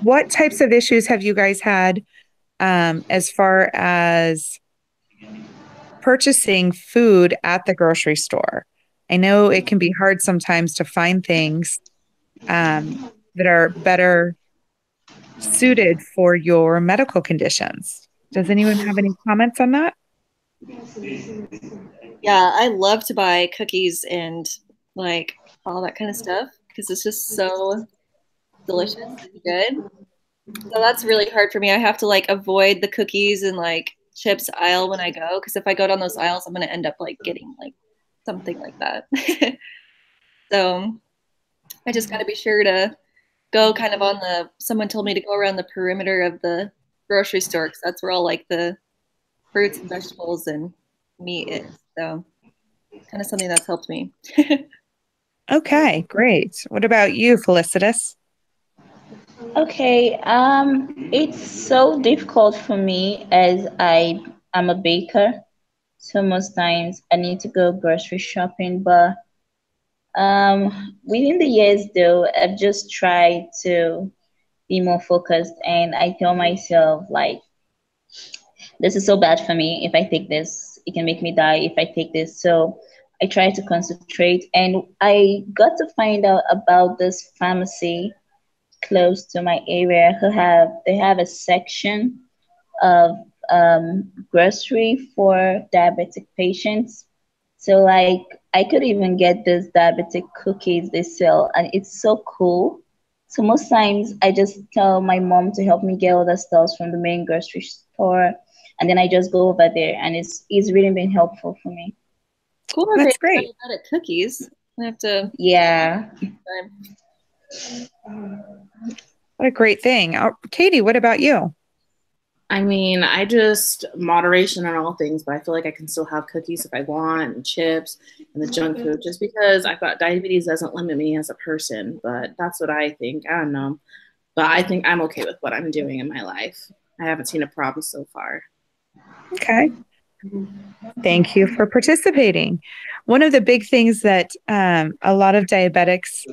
what types of issues have you guys had as far as purchasing food at the grocery store? I know it can be hard sometimes to find things that are better suited for your medical conditions. Does anyone have any comments on that? Yeah, I love to buy cookies and like all that kind of stuff because it's just so delicious and good. So that's really hard for me. I have to like avoid the cookies and like chips aisle when I go, because if I go down those aisles, I'm gonna end up like getting like something like that. So I just got to be sure to go kind of on the. Someone told me to go around the perimeter of the grocery store because that's where all like the fruits and vegetables and meat is. So kind of something that's helped me. Okay, great. What about you, Felicitas? Okay, it's so difficult for me as I am a baker. So most times I need to go grocery shopping, but within the years though, I've just tried to be more focused and I tell myself like this is so bad for me. If I take this, it can make me die if I take this. So I try to concentrate and I got to find out about this pharmacy close to my area who have they have a section of grocery for diabetic patients. So like I could even get those diabetic cookies they sell and it's so cool. So most times I just tell my mom to help me get all the stuff from the main grocery store and then I just go over there and it's really been helpful for me. Cool. That's great. Diabetic cookies. I have to. Yeah. What a great thing. Katie, what about you? I mean, I just moderation on all things, but I feel like I can still have cookies if I want and chips and the junk food just because I've got diabetes doesn't limit me as a person. But that's what I think. I don't know. But I think I'm okay with what I'm doing in my life. I haven't seen a problem so far. Okay. Thank you for participating. One of the big things that a lot of diabetics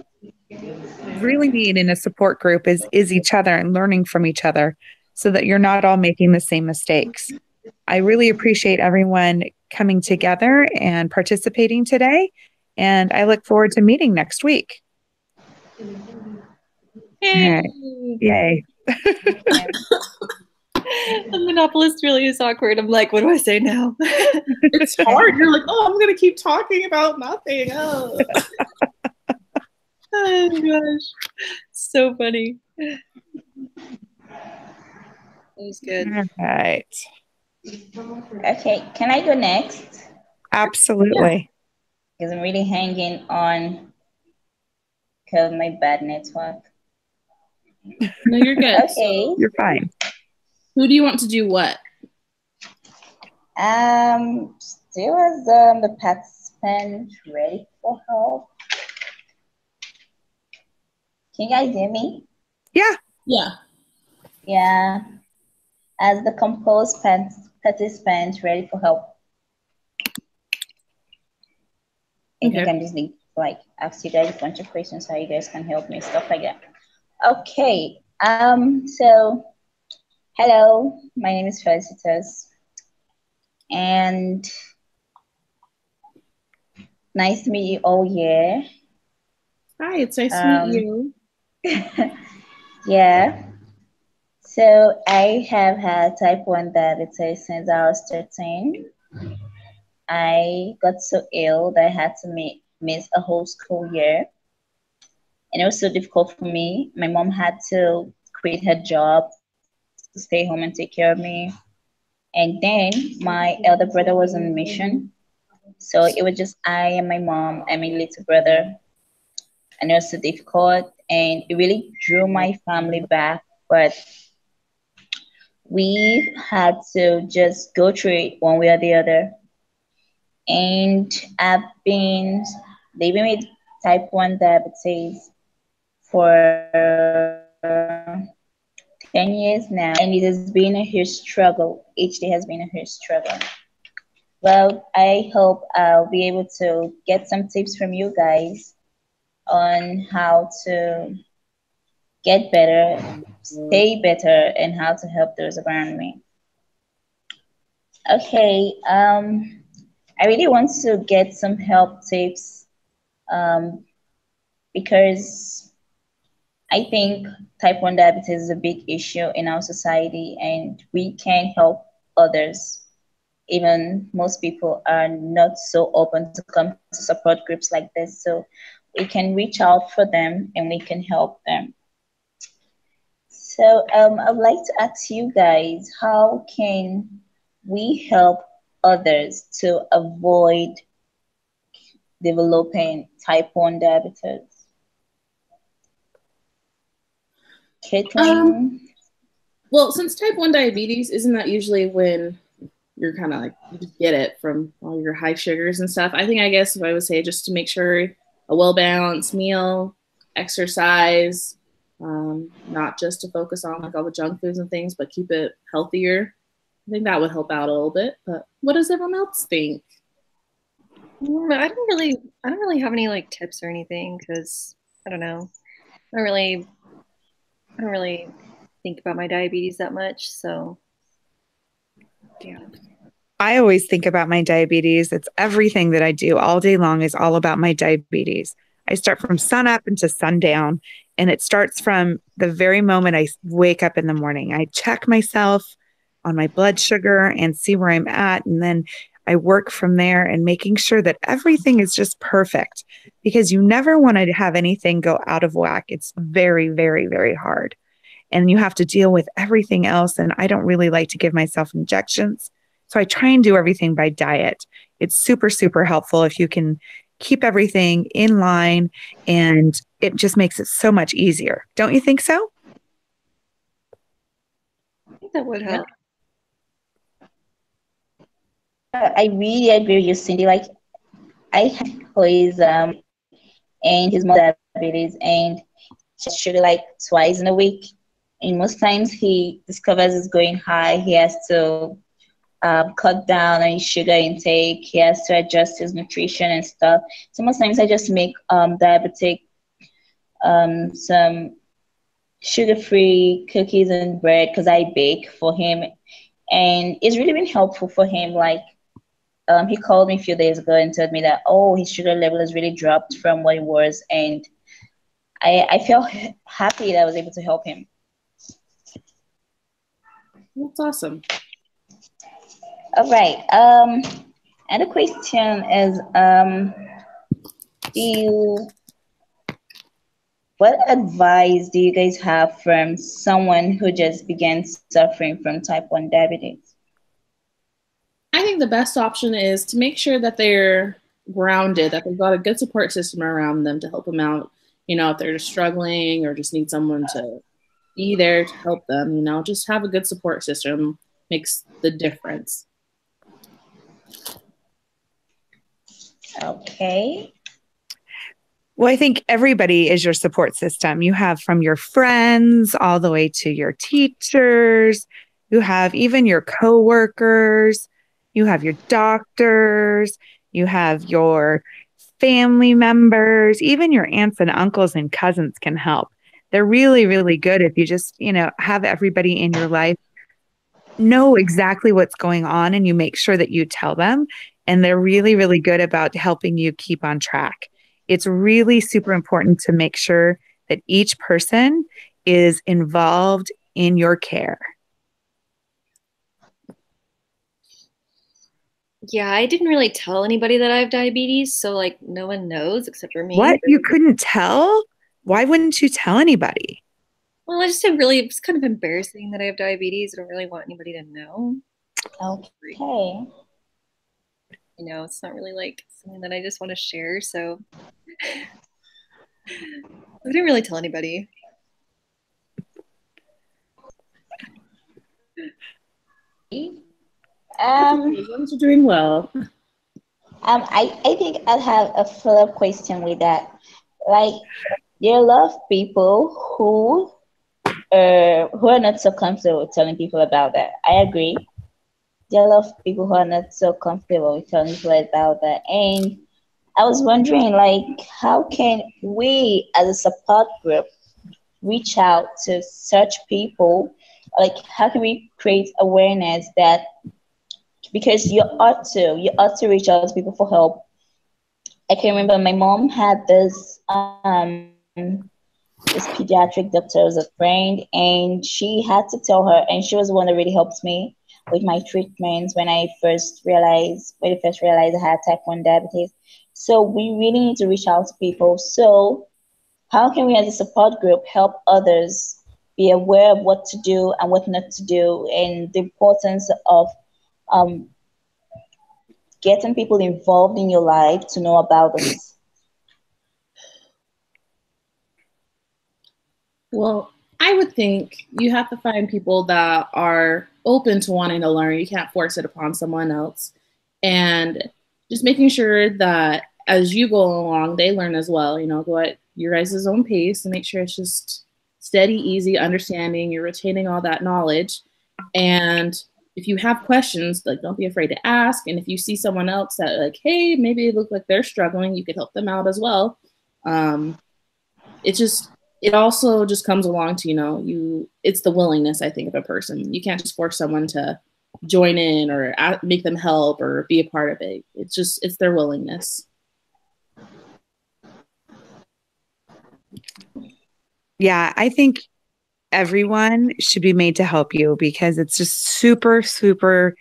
really need in a support group is each other and learning from each other so that you're not all making the same mistakes. I really appreciate everyone coming together and participating today, and I look forward to meeting next week. Yay. Right. Yay. The monopolist really is awkward. I'm like, what do I say now? It's hard. You're like, oh, I'm going to keep talking about nothing. Oh. Oh gosh, so funny. That was good. All right. Okay, can I go next? Absolutely. Because I'm really hanging on because of my bad network. No, you're good. Okay. You're fine. Who do you want to do what? Still as the participant ready for help. Can you guys hear me? Yeah. Yeah. Yeah. As the composed participant ready for help. I think I'm just need to like ask you guys a bunch of questions so you guys can help me, stuff like that. Okay. So hello, my name is Felicitas. And nice to meet you all here. Hi, it's nice to meet you. Yeah. So I have had type 1 diabetes since I was 13. I got so ill that I had to miss a whole school year. And it was so difficult for me. My mom had to quit her job to stay home and take care of me. And then my elder brother was on mission. So it was just I and my mom and my little brother. And it was so difficult. And it really drew my family back. But we had to just go through it one way or the other. And I've been living with type 1 diabetes for 10 years now, and it has been a huge struggle. Each day has been a huge struggle. Well, I hope I'll be able to get some tips from you guys on how to get better, stay better, and how to help those around me. Okay, I really want to get some help tips because I think type 1 diabetes is a big issue in our society and we can help others. Even most people are not so open to come to support groups like this. So we can reach out for them and we can help them. So I'd like to ask you guys, how can we help others to avoid developing type 1 diabetes? Caitlin? Well, since type 1 diabetes, isn't that usually when you're kind of like, you just get it from all your high sugars and stuff? I guess what I would say, just to make sure a well-balanced meal, exercise, not just to focus on like all the junk foods and things, but keep it healthier. I think that would help out a little bit. But what does everyone else think? I don't really have any like tips or anything because I don't know. I don't really think about my diabetes that much. So yeah. I always think about my diabetes. It's everything that I do all day long is all about my diabetes. I start from sun up into sundown, and it starts from the very moment I wake up in the morning. I check myself on my blood sugar and see where I'm at. And then I work from there and making sure that everything is just perfect because you never want to have anything go out of whack. It's very, very, very hard. And you have to deal with everything else. And I don't really like to give myself injections. So I try and do everything by diet. It's super, super helpful if you can keep everything in line, and it just makes it so much easier. Don't you think so? I think that would help. I really agree with you, Cindy. Like, I have boys, and his mother diabetes, and just sugar like twice in a week. And most times he discovers it's going high. He has to cut down on his sugar intake. He has to adjust his nutrition and stuff. So most times I just make diabetic some sugar-free cookies and bread because I bake for him, and it's really been helpful for him. Like he called me a few days ago and told me that his sugar level has really dropped from what it was, and I felt happy that I was able to help him. That's awesome. All right. And the question is, what advice do you guys have from someone who just began suffering from type 1 diabetes? I think the best option is to make sure that they're grounded, that they've got a good support system around them to help them out. If they're just struggling or just need someone to be there to help them, just have a good support system makes the difference. Okay. Well, I think everybody is your support system. You have from your friends all the way to your teachers. You have even your coworkers. You have your doctors. You have your family members. Even your aunts and uncles and cousins can help. They're really, really good if you just, have everybody in your life know exactly what's going on, and you make sure that you tell them. And they're really, really good about helping you keep on track. It's really super important to make sure that each person is involved in your care. Yeah, I didn't really tell anybody that I have diabetes, so like no one knows except for me. What? You couldn't tell? Why wouldn't you tell anybody? Well, it's kind of embarrassing that I have diabetes. I don't really want anybody to know. Okay. It's not really like something that I just want to share, so I didn't really tell anybody. You're doing well. I think I'll have a follow-up question with that. Like, there are a lot of people who are not so comfortable with telling people about that. I agree. There are a lot of people who are not so comfortable with telling people about that. And I was wondering, like, how can we as a support group reach out to such people? Like, how can we create awareness that, because you ought to reach out to people for help. I can remember my mom had this pediatric doctor as a friend, and she had to tell her, and she was the one that really helped me with my treatments when I first realized I had type 1 diabetes. So we really need to reach out to people. So how can we as a support group help others be aware of what to do and what not to do, and the importance of um, getting people involved in your life to know about this? Well, I would think you have to find people that are open to wanting to learn. You can't force it upon someone else. And just making sure that as you go along, they learn as well. Go at your guys' own pace and make sure it's just steady, easy, understanding. You're retaining all that knowledge. And if you have questions, like, don't be afraid to ask. And if you see someone else that, like, hey, maybe they look like they're struggling, you could help them out as well. It also just comes along to, it's the willingness, I think, of a person. You can't just force someone to join in or make them help or be a part of it. It's their willingness. Yeah, I think everyone should be made to help you because it's just super, super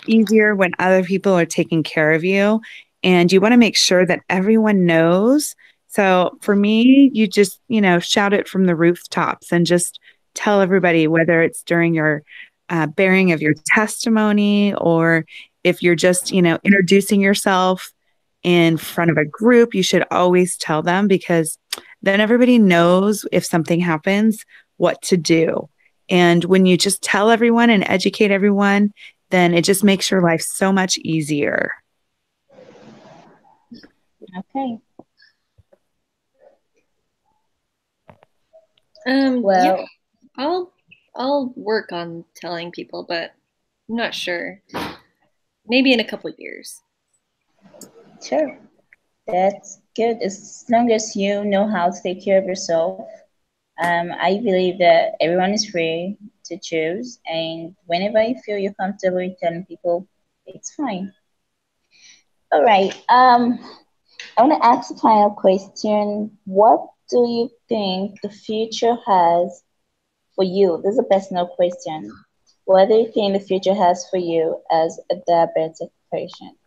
easier when other people are taking care of you. And you want to make sure that everyone knows. So for me, you just, shout it from the rooftops and just tell everybody, whether it's during your bearing of your testimony or if you're just, introducing yourself in front of a group, you should always tell them because then everybody knows if something happens, what to do. And when you just tell everyone and educate everyone, then it just makes your life so much easier. Okay. Well, yeah, I'll work on telling people, but I'm not sure. Maybe in a couple of years. Sure. That's good. As long as you know how to take care of yourself. I believe that everyone is free to choose, and whenever you feel you're comfortable with telling people, it's fine. All right. I want to ask a final question. What do you think the future has for you? This is a personal question. What do you think the future has for you as a diabetic patient?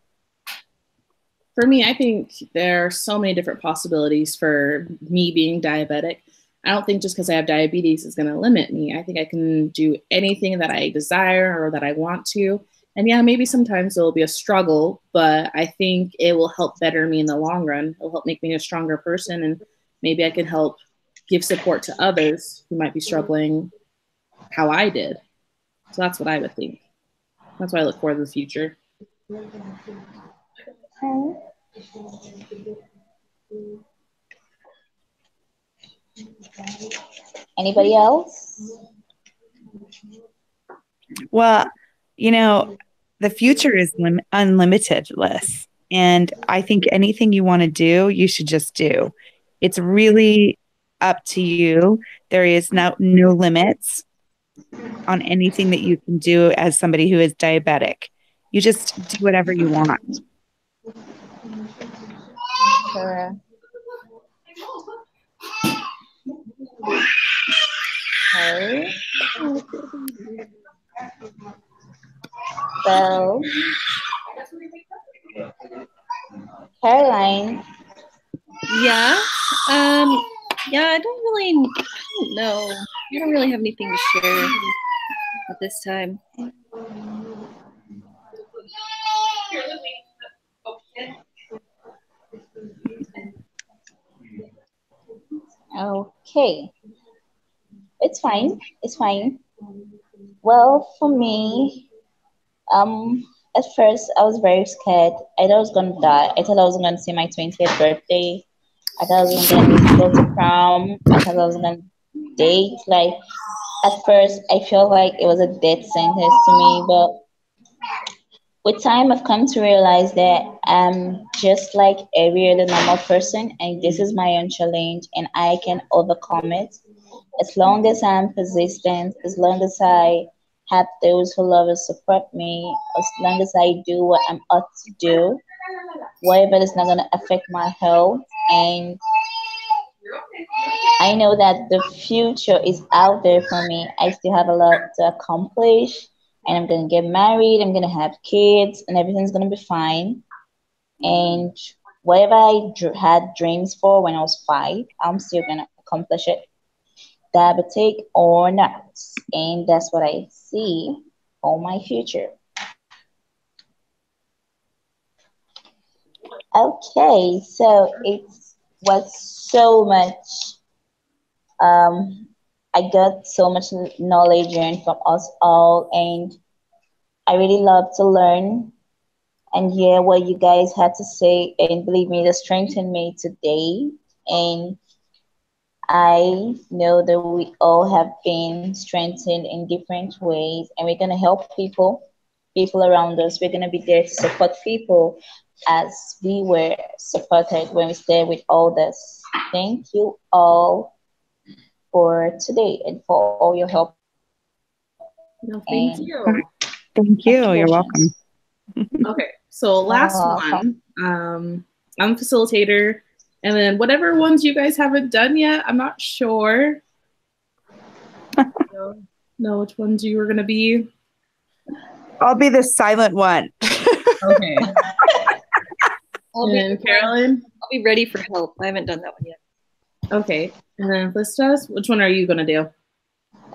For me, I think there are so many different possibilities for me being diabetic. I don't think just because I have diabetes is going to limit me. I think I can do anything that I desire or that I want to. And yeah, maybe sometimes it'll be a struggle, but I think it will help better me in the long run. It'll help make me a stronger person, and maybe I can help give support to others who might be struggling how I did. So that's what I would think. That's why I look forward to the future. Anybody else? Well, the future is unlimited-less. And I think anything you want to do, you should just do. It's really up to you. There is no limits on anything that you can do as somebody who is diabetic. You just do whatever you want. Sure. Okay. So, Caroline. Yeah. Yeah, I don't know. I don't really have anything to share at this time. Okay. It's fine. It's fine. Well, for me, at first I was very scared. I thought I was gonna die. I thought I was gonna see my 20th birthday. I thought I was gonna go to prom. I thought I was gonna date. Like at first, I felt like it was a death sentence to me, but with time, I've come to realize that I'm just like every other normal person, and this is my own challenge, and I can overcome it as long as I'm persistent, as long as I have those who love and support me, as long as I do what I'm ought to do, whatever is not going to affect my health. And I know that the future is out there for me. I still have a lot to accomplish, and I'm going to get married, I'm going to have kids, and everything's going to be fine. And whatever I had dreams for when I was 5, I'm still going to accomplish it, diabetic or not. And that's what I see for my future. Okay, so it was so much. Um, I got so much knowledge and from us all, and I really love to learn and hear what you guys had to say. And believe me, that strengthened me today. And I know that we all have been strengthened in different ways, and we're gonna help people around us. We're gonna be there to support people as we were supported when we stayed with all this. Thank you all for today and for all your help No, and thank you. Thank you. You're expressions. welcome. Okay, so last one. I'm a facilitator, and then whatever ones you guys haven't done yet, I'm not sure. Don't know which ones you were gonna be. I'll be the silent one. Okay. I'll And Carolyn. I'll be ready for help. I haven't done that one yet. Okay. And then Felicitas, which one are you gonna do?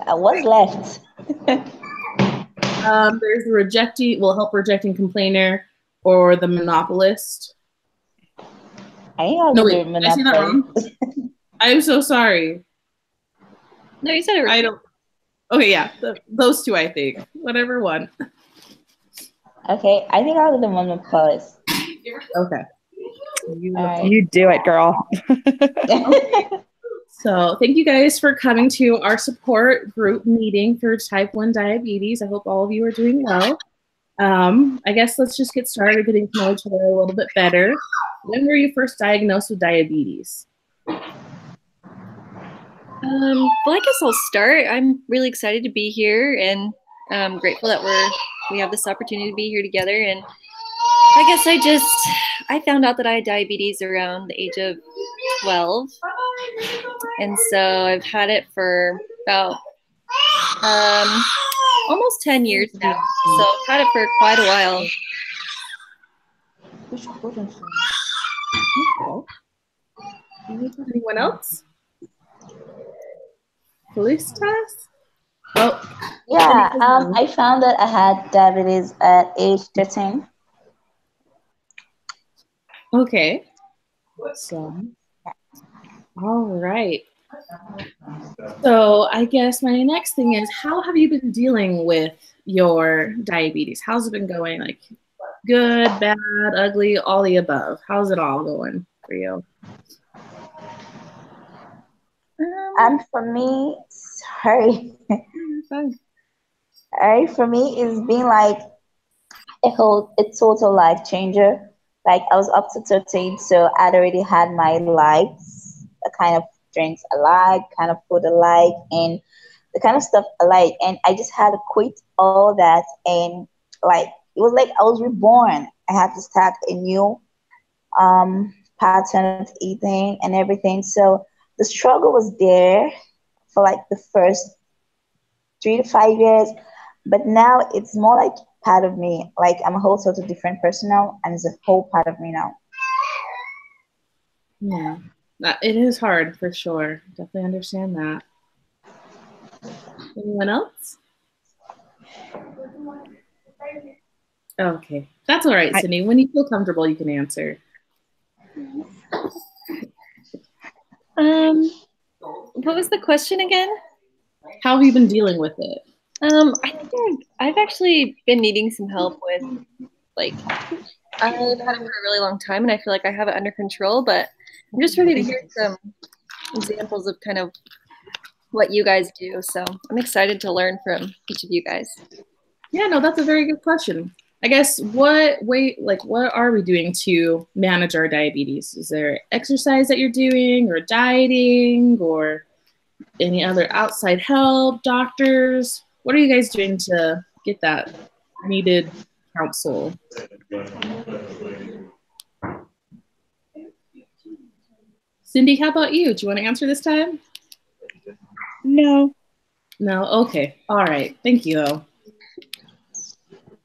What's left? There's the help rejecting complainer or the monopolist. No, wait, did I say that wrong? I'm so sorry. No, you said it right. I don't. Okay, yeah, those two, I think. Whatever one. Okay, I think I'll do the monopolist. Okay. You do it, girl. So thank you guys for coming to our support group meeting for type 1 diabetes. I hope all of you are doing well. I guess let's just get started getting to know each other a little bit better. When were you first diagnosed with diabetes? Well, I guess I'll start. I'm really excited to be here, and I'm grateful that we have this opportunity to be here together. And I guess I found out that I had diabetes around the age of 12. And so I've had it for about almost 10 years now. So I've had it for quite a while. Anyone else? Felicitas? Oh. Yeah, I found that I had diabetes at age 13. Okay. So, all right. So I guess my next thing is, how have you been dealing with your diabetes? How's it been going? Like good, bad, ugly, all the above. How's it all going for you? For me, sorry. For me, it's been like a total life changer. Like I was up to 13, so I'd already had my likes, the kind of drinks I like, kind of food I like, and the kind of stuff I like. And I just had to quit all that, and like it was like I was reborn. I had to start a new pattern of eating and everything. So the struggle was there for like the first 3 to 5 years, but now it's more like part of me. Like I'm a whole sort of different person now, and it's a whole part of me now. Yeah, it is hard for sure. Definitely understand that. Anyone else? Okay, that's all right, Sydney. When you feel comfortable, you can answer. What was the question again? How have you been dealing with it? I think I've actually been needing some help with, like, I've had it for a really long time, and I feel like I have it under control, but I'm just ready to hear some examples of kind of what you guys do. So I'm excited to learn from each of you guys. Yeah, no, that's a very good question. I guess what are we doing to manage our diabetes? Is there exercise that you're doing, or dieting, or any other outside help, doctors? What are you guys doing to get that needed counsel? Cindy, how about you? Do you want to answer this time? No. No? Okay. All right. Thank you.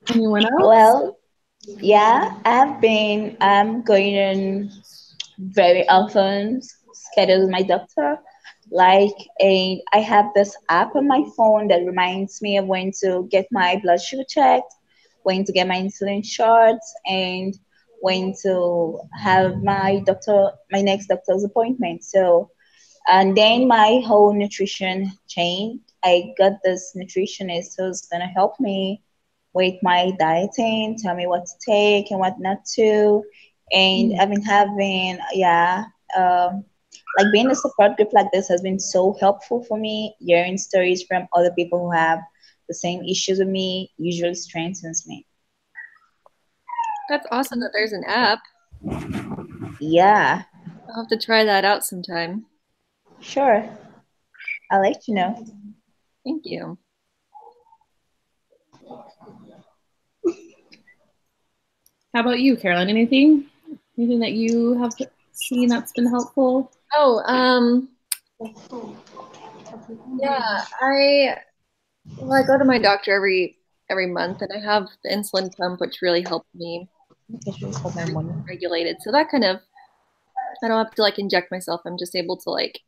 Anyone else? Well, yeah, I've been going in very often, scheduled with my doctor. And I have this app on my phone that reminds me of when to get my blood sugar checked, when to get my insulin shots, and went to have my next doctor's appointment. So, and then my whole nutrition changed. I got this nutritionist who's gonna help me with my dieting, tell me what to take and what not to. And I've been having, like being in a support group like this has been so helpful for me. Hearing stories from other people who have the same issues with me usually strengthens me. That's awesome that there's an app. Yeah, I'll have to try that out sometime. sure. I'll let you know. Thank you. How about you, Caroline? Anything that you have seen that's been helpful? Oh, yeah, I go to my doctor every month, and I have the insulin pump, which really helped me regulated. So that kind of, I don't have to like inject myself. I'm just able to like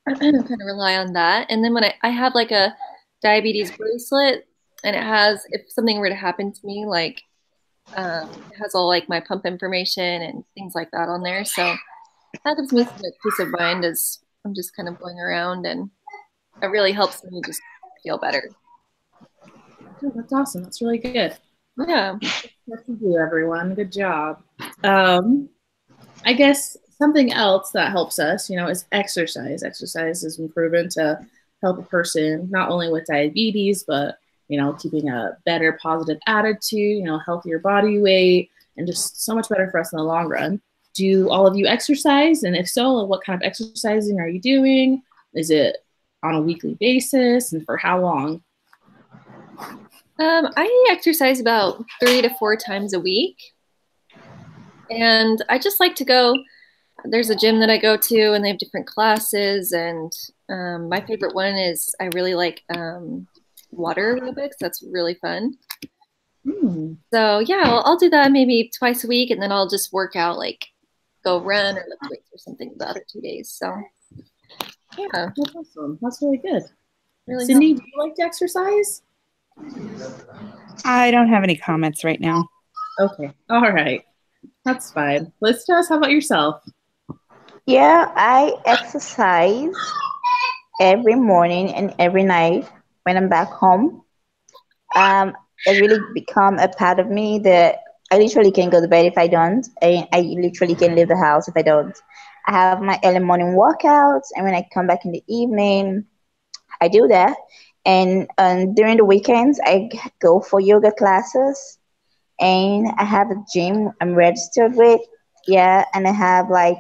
kind of rely on that. And then when I have like a diabetes bracelet, and it has, if something were to happen to me, like it has all like my pump information and things like that on there. So that gives me some peace of mind as I'm just kind of going around, and it really helps me just feel better. Oh, that's awesome. That's really good. Yeah. What you do, everyone. Good job. I guess something else that helps us, is exercise. Exercise has been proven to help a person not only with diabetes, but keeping a better positive attitude, healthier body weight, and just so much better for us in the long run. Do all of you exercise? And if so, what kind of exercising are you doing? Is it on a weekly basis, and for how long? I exercise about 3 to 4 times a week. And I just like to go, there's a gym that I go to, and they have different classes. And my favorite one is, I really like water aerobics. That's really fun. So yeah, I'll do that maybe twice a week, and then I'll just work out, like go run or lift weights or something the other 2 days. So yeah, that's awesome. That's really good. Really Cindy, do you like to exercise? I don't have any comments right now. Okay. All right. That's fine. Listas, how about yourself? Yeah, I exercise every morning and every night when I'm back home. It really become a part of me that I literally can go to bed if I don't. I literally can leave the house if I don't. I have my early morning workouts, and when I come back in the evening, I do that. And during the weekends, I go for yoga classes, and I have a gym I'm registered with. Yeah, and I have like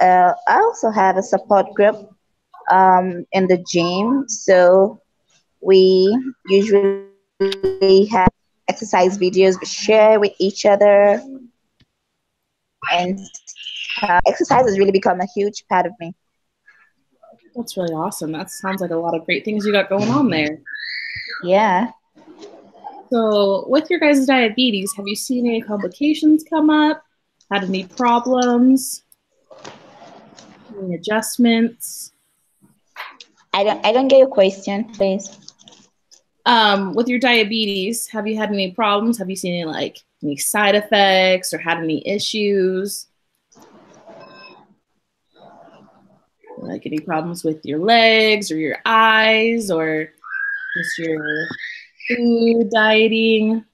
I also have a support group in the gym. So we usually have exercise videos we share with each other, and exercise has really become a huge part of me. That's really awesome. That sounds like a lot of great things you got going on there. Yeah. So with your guys' diabetes, have you seen any complications come up? Had any problems? Any adjustments? I don't get your question, please. With your diabetes, have you had any problems? Have you seen any side effects or had any issues? Like any problems with your legs or your eyes or just your food dieting?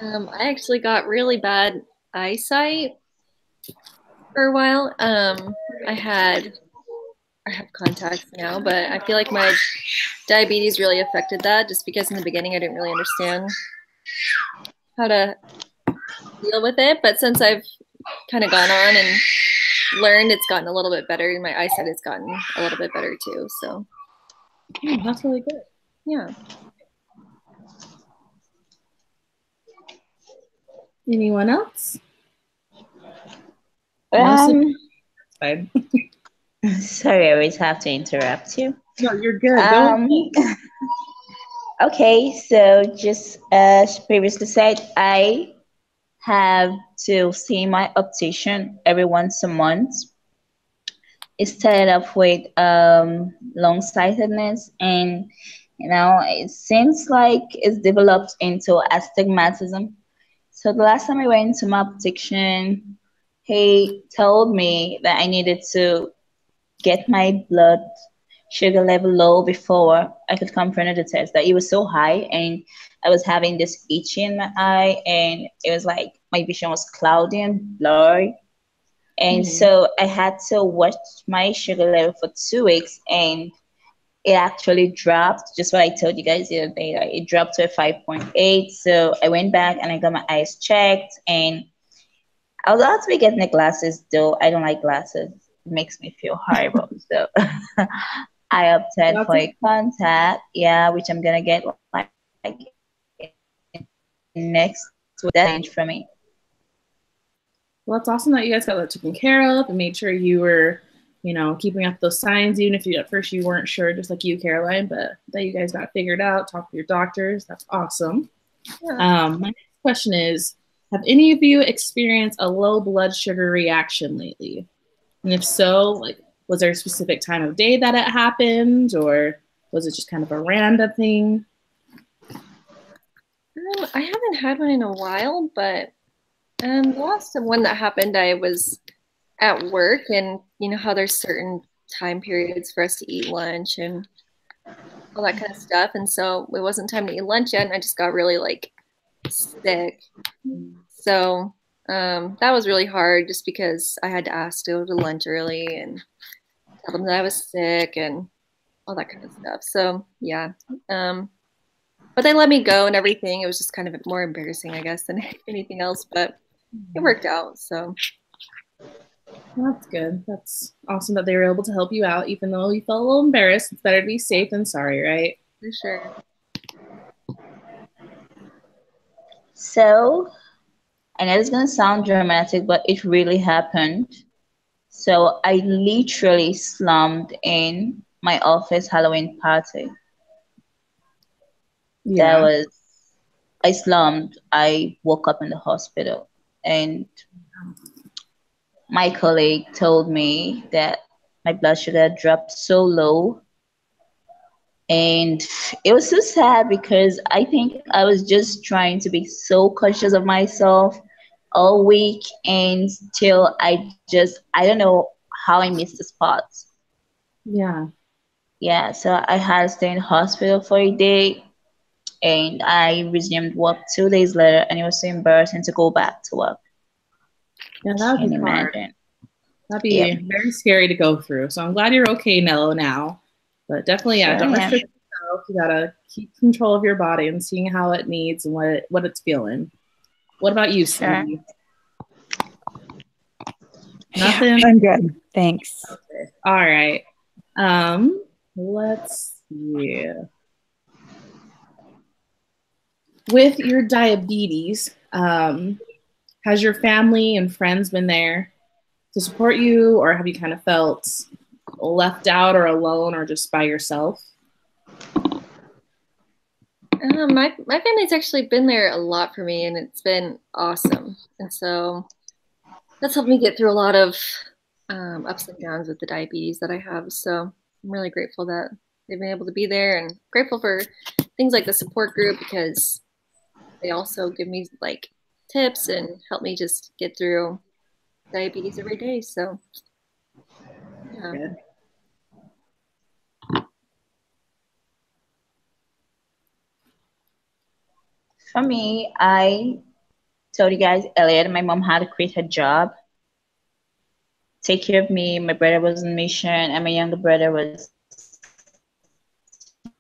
I actually got really bad eyesight for a while. I have contacts now, but I feel like my diabetes really affected that, just because in the beginning I didn't really understand how to deal with it. But since I've kind of gone on and learned, it's gotten a little bit better, and my eyesight has gotten a little bit better too. So that's really good. Yeah. Anyone else? Fine. Sorry, I always have to interrupt you. No, you're good. Okay, so just as previously said, I have to see my optician every once a month. It started off with long-sightedness, and it seems like it's developed into astigmatism. So the last time I went to my optician, he told me that I needed to get my blood sugar level low before I could come for another test. That it was so high, and I was having this itchy in my eye, and it was like my vision was cloudy and blurry. And so I had to watch my sugar level for 2 weeks, and it actually dropped. Just what I told you guys the other day, like it dropped to a 5.8. So I went back and I got my eyes checked, and I was about to be getting the glasses, though I don't like glasses. It makes me feel horrible. So I opted for a contact, yeah, which I'm gonna get like next with that change for me. Well, it's awesome that you guys got that taken care of and made sure you were, you know, keeping up those signs, even if you at first you weren't sure, just like you, Caroline, but that you guys got figured out, talked to your doctors. That's awesome. Yeah. My next question is, have any of you experienced a low blood sugar reaction lately? And if so, like, was there a specific time of day that it happened, or was it just kind of a random thing? I haven't had one in a while, but the last one that happened, I was at work, and you know how there's certain time periods for us to eat lunch and all that kind of stuff. And so it wasn't time to eat lunch yet, and I just got really like sick. So that was really hard just because I had to ask to go to lunch early and tell them that I was sick and all that kind of stuff. So yeah. But they let me go and everything. It was just kind of more embarrassing, I guess, than anything else, but it worked out. So that's good. That's awesome that they were able to help you out, even though you felt a little embarrassed. It's better to be safe than sorry, right? For sure. So, I know it's gonna sound dramatic, but it really happened. So I literally slumped in my office Halloween party. Yeah. I slumped. I woke up in the hospital, and my colleague told me that my blood sugar dropped so low. And it was so sad because I think I was just trying to be so conscious of myself all week, and still I don't know how I missed the spots. Yeah. Yeah, so I had to stay in the hospital for a day, and I resumed work 2 days later, and it was so embarrassing to go back to work. Yeah, that would be hard. That'd be very scary to go through. So I'm glad you're okay, Nello, now. But definitely, yeah, don't restrict yourself. You gotta keep control of your body and seeing how it needs and what it's feeling. What about you, Cindy? Nothing? Yeah, I'm good. Thanks. Okay. All right. Let's see. With your diabetes, has your family and friends been there to support you, or have you kind of felt left out or alone or just by yourself? My family's actually been there a lot for me, and it's been awesome. And so that's helped me get through a lot of ups and downs with the diabetes that I have. So I'm really grateful that they've been able to be there, and grateful for things like the support group, because they also give me like tips and help me just get through diabetes every day. So yeah. Good. For me, I told you guys earlier, my mom had to quit her job, take care of me. My brother was on mission, and my younger brother was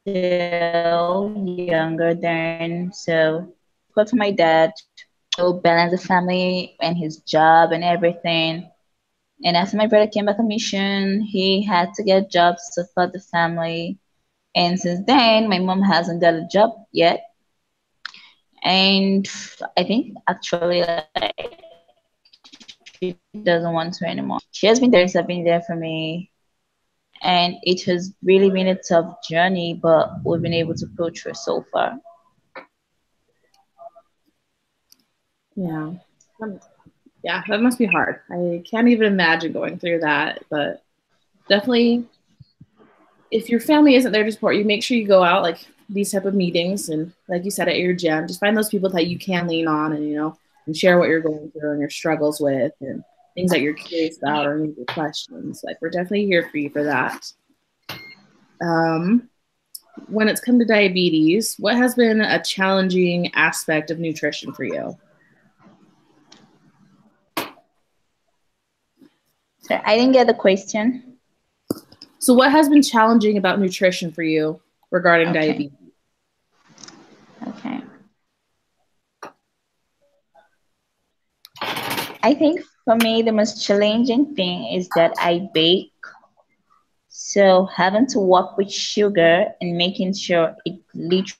still younger then. So, for my dad to balance the family and his job and everything. And after my brother came back on mission, he had to get jobs to support the family. And since then, my mom hasn't got a job yet. And I think actually like, she doesn't want to anymore. She has been there for me, and it has really been a tough journey, but we've been able to pull through so far. Yeah. Yeah, that must be hard. I can't even imagine going through that, but definitely if your family isn't there to support you, make sure you go out like these type of meetings, and like you said, at your gym, just find those people that you can lean on and, you know, and share what you're going through and your struggles with and things that you're curious about or any questions. Like, we're definitely here for you for that. When it's come to diabetes, what has been a challenging aspect of nutrition for you? So I didn't get the question. So what has been challenging about nutrition for you regarding diabetes? Okay. I think for me, the most challenging thing is that I bake. So having to work with sugar and making sure it literally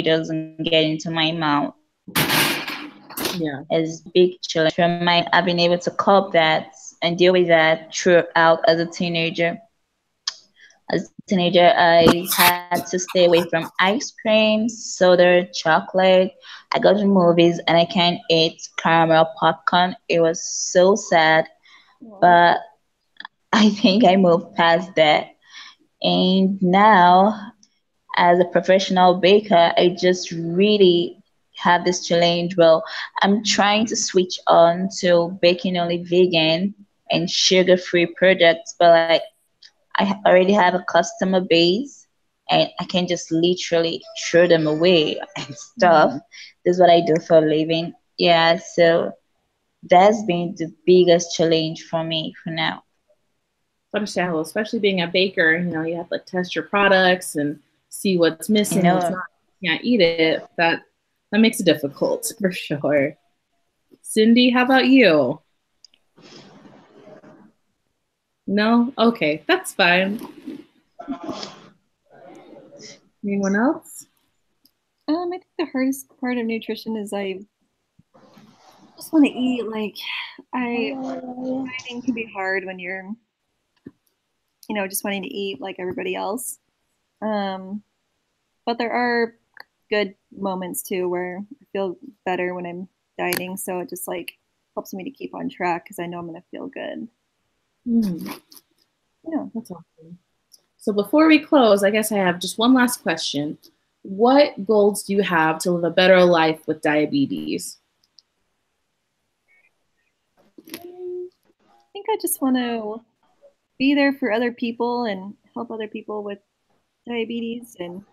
doesn't get into my mouth is a big challenge for mine. I've been able to cope that and deal with that throughout as a teenager. As a teenager, I had to stay away from ice cream, soda, chocolate. I go to movies and I can't eat caramel popcorn. It was so sad, but I think I moved past that. And now, as a professional baker, I just really have this challenge. Well, I'm trying to switch on to baking only vegan and sugar-free products, but like I already have a customer base and I can just literally throw them away and stuff. This is what I do for a living. Yeah, so that's been the biggest challenge for me for now. Understandable, especially being a baker. You know, you have to like test your products and see what's missing, what's not. You can't eat it. That makes it difficult for sure. Cindy, how about you? No? Okay, that's fine. Anyone else? I think the hardest part of nutrition is I just want to eat. Like, dieting can be hard when you're, just wanting to eat like everybody else. But there are good moments too where I feel better when I'm dieting. So it just like helps me to keep on track because I know I'm going to feel good. Yeah, that's awesome. So before we close, I guess I have just one last question. What goals do you have to live a better life with diabetes? I think I just want to be there for other people and help other people with diabetes and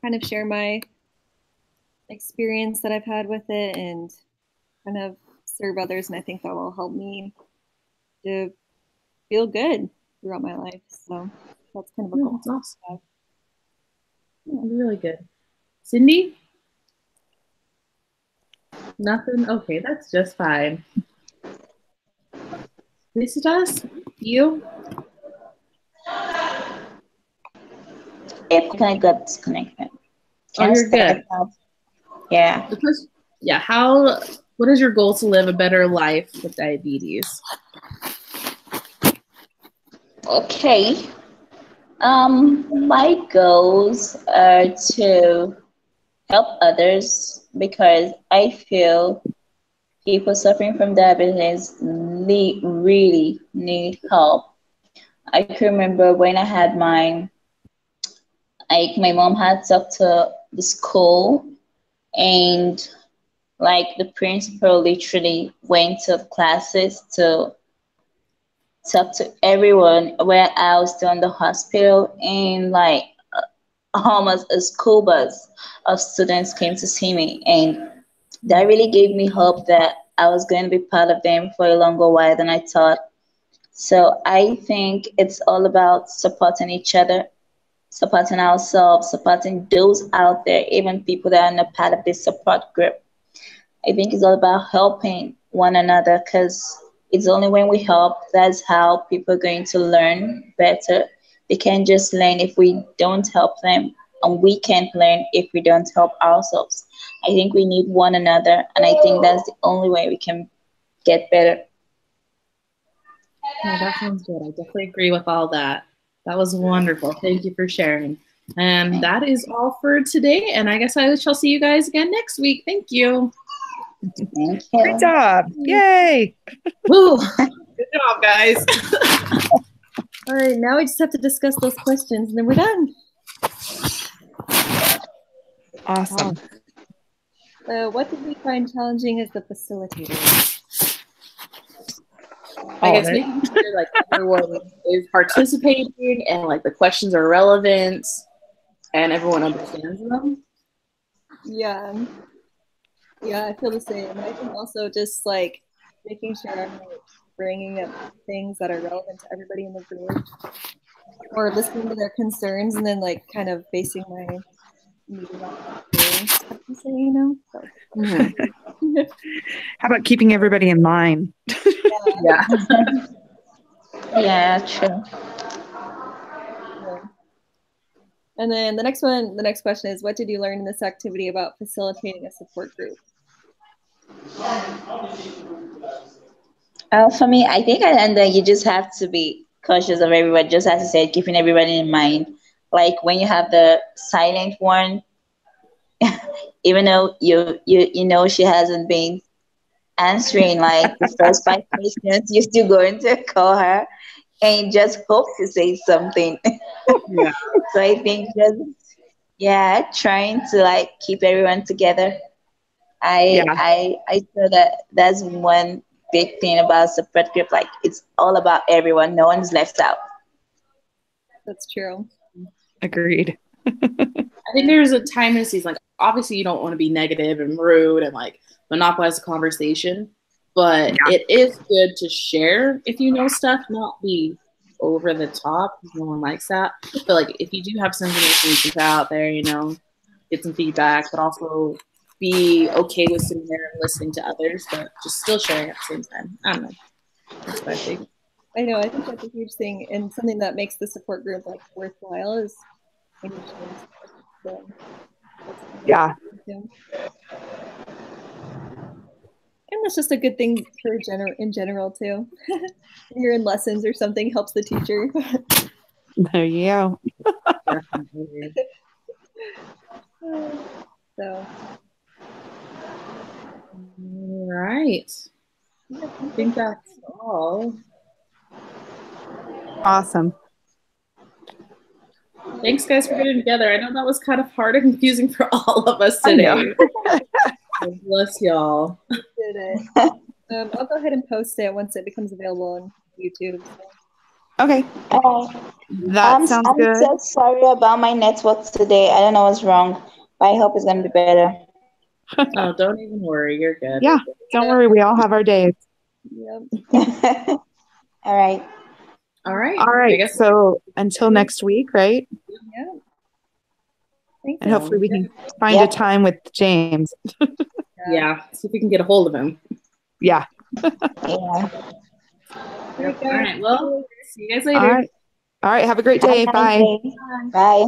kind of share my experience that I've had with it and kind of serve others. And I think that will help me to feel good throughout my life. So that's kind of a goal. That's awesome. Yeah, really good. Cindy? Nothing? Okay, that's just fine. Lisa does? You? If I got disconnected. Oh, you're good. Yeah. What is your goal to live a better life with diabetes? Okay. My goals are to help others because I feel people suffering from diabetes really need help. I can remember when I had mine, like my mom had talked to the school and like the principal literally went to the classes to talk to everyone where I was still in the hospital and like almost a school bus of students came to see me and that really gave me hope that I was going to be part of them for a longer while than I thought. So I think it's all about supporting each other, supporting ourselves, supporting those out there, even people that are not part of this support group. I think it's all about helping one another because it's only when we help that's how people are going to learn better. They can't just learn if we don't help them, and we can't learn if we don't help ourselves. I think we need one another, and I think that's the only way we can get better. Yeah, that sounds good. I definitely agree with all that. That was wonderful. Thank you for sharing. And that is all for today. And I guess I shall see you guys again next week. Thank you. Thank you. Great job. Yay. Woo. Good job, guys. All right, now we just have to discuss those questions and then we're done. Awesome. What did we find challenging as the facilitator? I guess making sure like everyone is participating and like the questions are relevant and everyone understands them. Yeah. Yeah, I feel the same. I think also just like making sure I'm like, bringing up things that are relevant to everybody in the group or listening to their concerns and then like kind of basing my meeting on that too, say, you know? So. Mm-hmm. How about keeping everybody in line? Yeah. Yeah, true. Yeah. And then the next question is, what did you learn in this activity about facilitating a support group? For me, I think at the end that you just have to be cautious of everybody, just as I said, keeping everybody in mind. Like when you have the silent one, even though you know she hasn't been answering like the first 5 questions, you're still going to call her and you just hope to say something. Yeah. So I think just trying to like keep everyone together. Yeah. I feel that that's one big thing about support group. Like it's all about everyone. No one's left out. That's true. Agreed. I think there's a time and season. Like, obviously, you don't want to be negative and rude and like monopolize the conversation, but it is good to share if you know stuff, not be over the top. No one likes that. But like, if you do have some information you can put out there, you know, get some feedback, but also be okay with sitting there and listening to others, but just still sharing at the same time. I don't know. That's what I think. I know. I think that's a huge thing, and something that makes the support group like worthwhile is making sure. Yeah. And that's just a good thing for in general too. You're in lessons or something helps the teacher. There you go. So. All right. I think that's all. Awesome. Thanks, guys, for getting together. I know that was kind of hard and confusing for all of us today. Bless y'all. Did it. I'll go ahead and post it once it becomes available on YouTube. Okay. That sounds good. I'm so sorry about my network today. I don't know what's wrong, but I hope it's going to be better. Oh, don't even worry. You're good. Yeah, don't worry. We all have our days. Yep. All right. All right. All right. So until next week, right? Yeah. And hopefully we can find a time with James. Yeah. See if we can get a hold of him. Yeah. Yeah. All right. Well, see you guys later. All right. Have a great day. Bye. Bye.